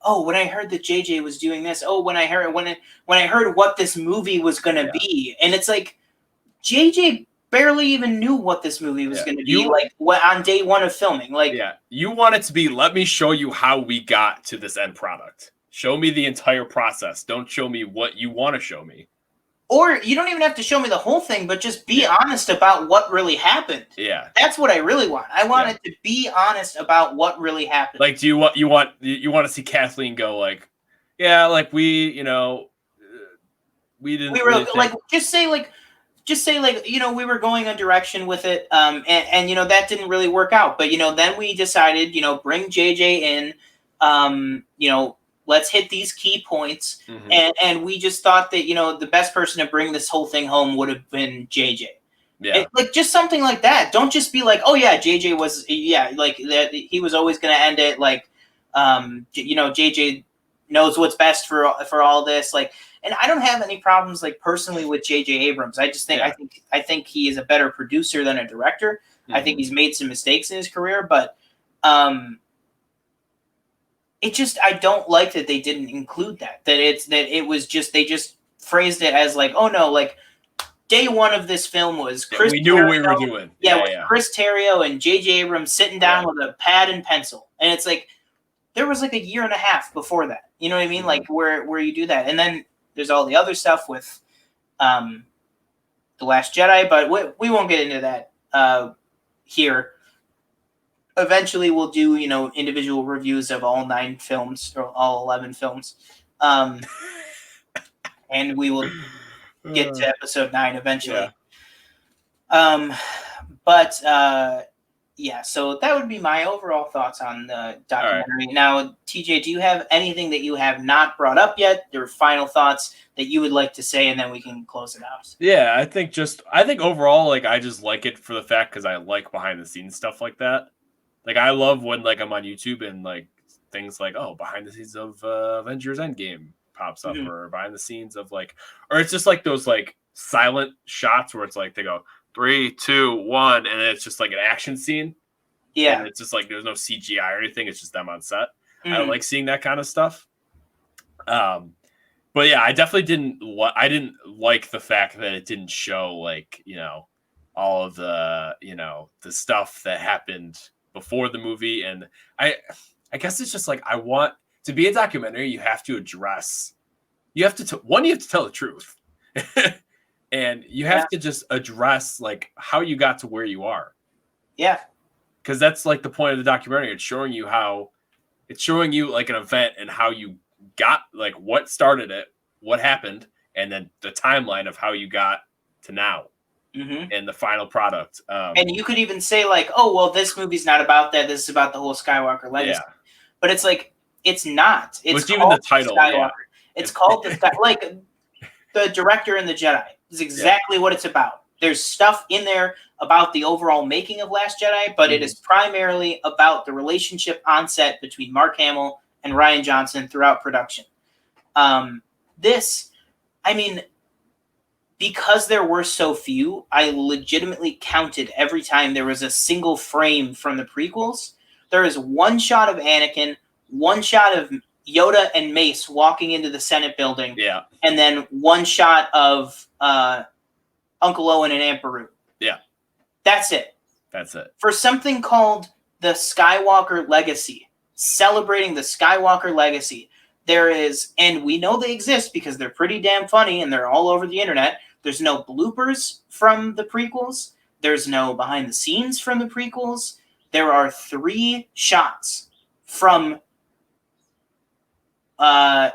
oh, when I heard that JJ was doing this, oh, when I heard what this movie was going to be. And it's like, JJ barely even knew what this movie was going to be on day one of filming. Like, you want it to be, let me show you how we got to this end product. Show me the entire process. Don't show me what you want to show me. Or you don't even have to show me the whole thing, but just be honest about what really happened. Yeah. That's what I really want. I want it to be honest about what really happened. Like, do you want to see Kathleen go like, yeah, like we didn't really like, just say we were going a direction with it, and that didn't really work out, but then we decided, bring JJ in, let's hit these key points. Mm-hmm. And we just thought that, the best person to bring this whole thing home would have been JJ. Yeah. Like, just something like that. Don't just be like, oh yeah, JJ was, like that. He was always going to end it. Like, JJ knows what's best for all this. Like, and I don't have any problems, like, personally with JJ Abrams. I just think, I think he is a better producer than a director. Mm-hmm. I think he's made some mistakes in his career, but, I don't like that they didn't include that it was just, they just phrased it as like, oh no, like day one of this film was Chris. We knew what we were doing. Chris Terrio and J.J. Abrams sitting down with a pad and pencil. And it's like, there was like a year and a half before that. You know what I mean? Mm-hmm. Like where you do that. And then there's all the other stuff with The Last Jedi, but we won't get into that here. Eventually we'll do, individual reviews of all 9 films or all 11 films. And we will get to episode 9 eventually. Yeah. So that would be my overall thoughts on the documentary. Right. Now, TJ, do you have anything that you have not brought up yet? Your final thoughts that you would like to say, and then we can close it out. Yeah, I think overall, like, I just like it for the fact because I like behind the scenes stuff like that. Like, I love when, like, I'm on YouTube and, like, things like, oh, behind the scenes of Avengers Endgame pops up, mm-hmm. or behind the scenes of, like, or it's just like those, like, silent shots where it's like they go 3, 2, 1, and it's just like an action scene. Yeah. And it's just like there's no CGI or anything. It's just them on set. Mm-hmm. I like seeing that kind of stuff. But yeah, I definitely didn't like the fact that it didn't show, like, all of the, the stuff that happened before the movie. And I guess it's just like, I want to be a documentary. You have to address, you have to tell the truth. And you have to just address, like, how you got to where you are. Yeah. Because that's, like, the point of the documentary. It's showing you like an event and how you got, like, what started it, what happened, and then the timeline of how you got to now. Mm-hmm. And the final product. And you could even say, like, oh, well, this movie's not about that. This is about the whole Skywalker legacy. Yeah. But it's like, it's not. It's even the title. Yeah. It's called like the director and the Jedi is exactly what it's about. There's stuff in there about the overall making of Last Jedi, but it is primarily about the relationship on set between Mark Hamill and Rian Johnson throughout production. Because there were so few, I legitimately counted every time there was a single frame from the prequels. There is one shot of Anakin, one shot of Yoda and Mace walking into the Senate building, and then one shot of Uncle Owen and Aunt Beru. Yeah. That's it. For something called the Skywalker Legacy, celebrating the Skywalker Legacy, there is, and we know they exist because they're pretty damn funny and they're all over the internet. There's no bloopers from the prequels. There's no behind the scenes from the prequels. There are 3 shots from 6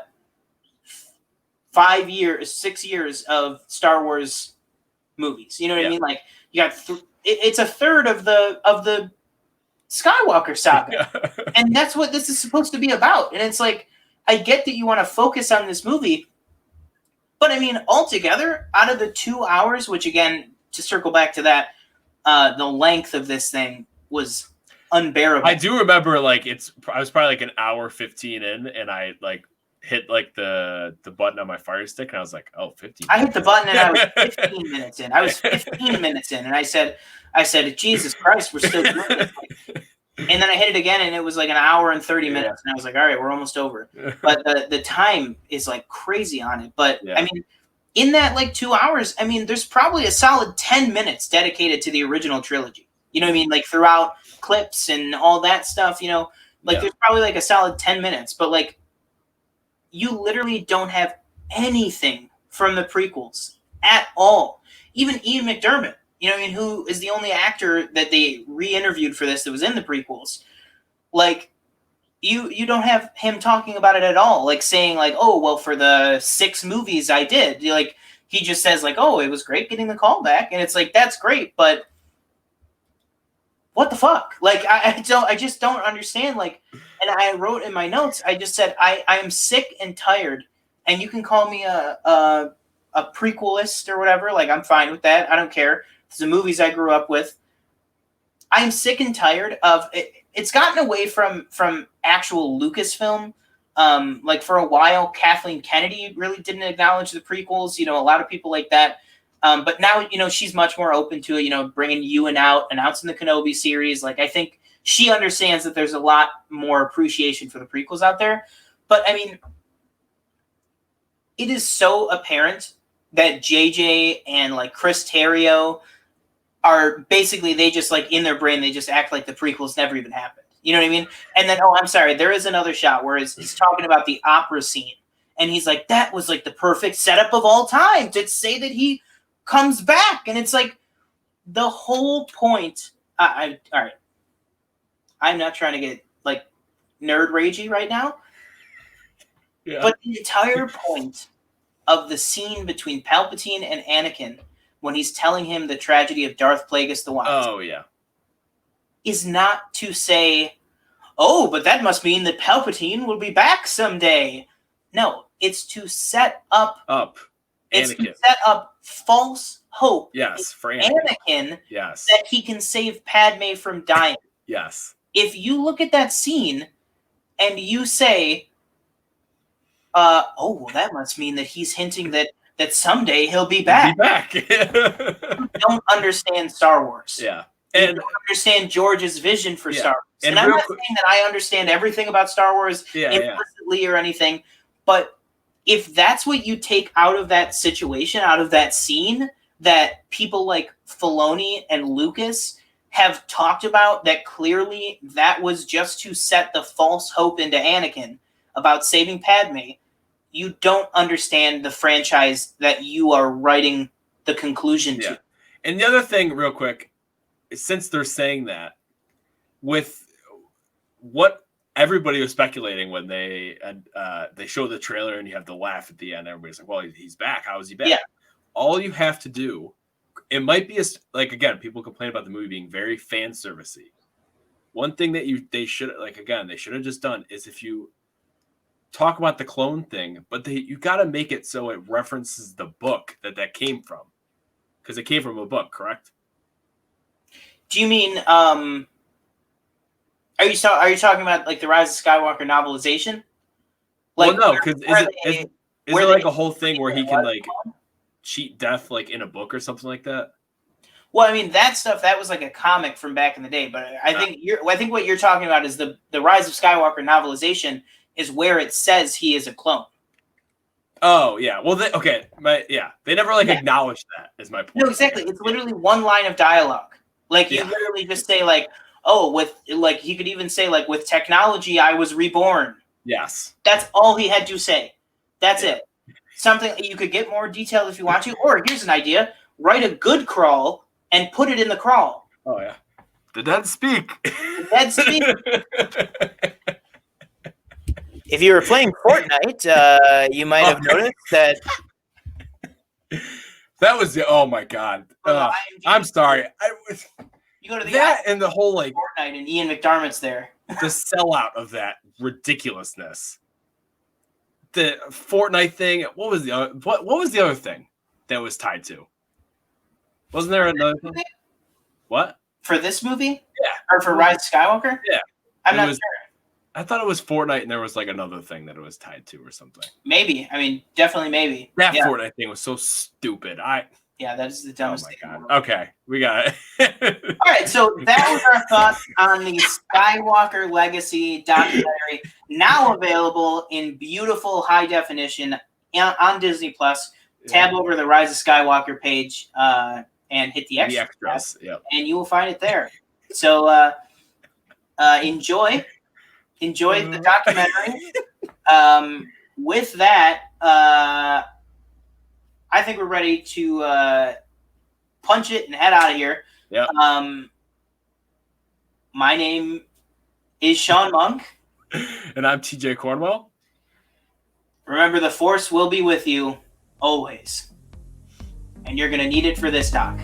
years of Star Wars movies. You know what I mean? Like, you got it's a third of the Skywalker saga. And that's what this is supposed to be about. And it's like, I get that you want to focus on this movie, but I mean, altogether, out of the 2 hours, which again, to circle back to that, the length of this thing was unbearable. I do remember, like, I was probably like an hour 15 in, and I like hit like the button on my Fire Stick, and I was like, oh, 15 I hit the button and I was 15 minutes in. I was 15 minutes in, and I said, Jesus Christ, we're still doing this. And then I hit it again, and it was like an hour and 30 minutes, and I was like, all right, we're almost over. But the time is like crazy on it. But I mean, in that like 2 hours, I mean, there's probably a solid 10 minutes dedicated to the original trilogy. You know what I mean? Like, throughout clips and all that stuff, you know, like there's probably like a solid 10 minutes, but like, you literally don't have anything from the prequels at all. Even Ian McDermott, you know what I mean, who is the only actor that they re-interviewed for this that was in the prequels. Like, you don't have him talking about it at all. Like, saying like, oh, well, for the 6 movies I did, like, he just says like, oh, it was great getting the call back. And it's like, that's great, but what the fuck? Like, I just don't understand. Like, and I wrote in my notes, I just said, I am sick and tired, and you can call me a prequelist or whatever. Like, I'm fine with that. I don't care. It's the movies I grew up with. I am sick and tired of it. It's gotten away from actual Lucasfilm. Like, for a while, Kathleen Kennedy really didn't acknowledge the prequels. You know, a lot of people like that. But now, you know, she's much more open to it, you know, bringing Ewan out, announcing the Kenobi series. Like, I think she understands that there's a lot more appreciation for the prequels out there. But, I mean, it is so apparent that JJ and, like, Chris Terrio are basically, they just, like, in their brain, they just act like the prequels never even happened. You know what I mean? And then, oh, I'm sorry, there is another shot where he's talking about the opera scene. And he's like, that was, like, the perfect setup of all time to say that he comes back. And it's like, the whole point. All right, I'm not trying to get like nerd ragey right now, but the entire point of the scene between Palpatine and Anakin, when he's telling him the tragedy of Darth Plagueis the Wise, is not to say, oh, but that must mean that Palpatine will be back someday. No, it's to set up It's to set up false hope. Yes, for Anakin. Yes. That he can save Padme from dying. Yes. If you look at that scene and you say, oh, well, that must mean that he's hinting that someday he'll be back. You don't understand Star Wars. Yeah. And you don't understand George's vision for Star Wars. And I'm not saying that I understand everything about Star Wars implicitly or anything, but if that's what you take out of that situation, out of that scene, that people like Filoni and Lucas have talked about, that clearly that was just to set the false hope into Anakin about saving Padme, you don't understand the franchise that you are writing the conclusion to. And the other thing, real quick, since they're saying that, with what everybody was speculating when they show the trailer and you have the laugh at the end, everybody's like, well, he's back. How is he back? Yeah. All you have to do, it might be like, again, people complain about the movie being very fan servicey. One thing that they should have just done is, if you talk about the clone thing, but you got to make it so it references the book that came from, because it came from a book, correct? Do you mean are you talking about like the Rise of Skywalker novelization? Like, well, no, because is there like a whole thing where he can like cheat death like in a book or something like that? Well, I mean, that stuff, that was like a comic from back in the day, but I think what you're talking about is the Rise of Skywalker novelization is where it says he is a clone. Oh, yeah. Well, they never acknowledge that, is my point. No, exactly. It's literally one line of dialogue. Like, you literally just say, like, oh, he could even say, like, with technology, I was reborn. Yes. That's all he had to say. That's it. Something you could get more detailed if you want to. Or here's an idea. Write a good crawl and put it in the crawl. Oh yeah, the dead speak. The dead speak. If you were playing Fortnite, you might have noticed that. That was the. Oh my god. I'm sorry. You go to the that and the whole like Fortnite and Ian McDermott's there. the sellout of that ridiculousness. The Fortnite thing. What was the other? What was the other thing that was tied to? Wasn't there another thing? What? For this movie? Yeah. Or for Rise of Skywalker? Yeah. I'm not sure. I thought it was Fortnite and there was like another thing that it was tied to or something. Maybe. I mean, definitely maybe. That Fortnite thing was so stupid. Yeah, that is the dumbest thing. Oh my god. Okay, we got it. All right, so that was our thoughts on the Skywalker Legacy documentary, now available in beautiful high definition on Disney Plus. Tab over the Rise of Skywalker page and hit the extras. Yep. And you will find it there. So enjoy the documentary. With that, I think we're ready to punch it and head out of here. Yep. My name is Sean Monk. And I'm TJ Cornwell. Remember, the Force will be with you always. And you're going to need it for this doc.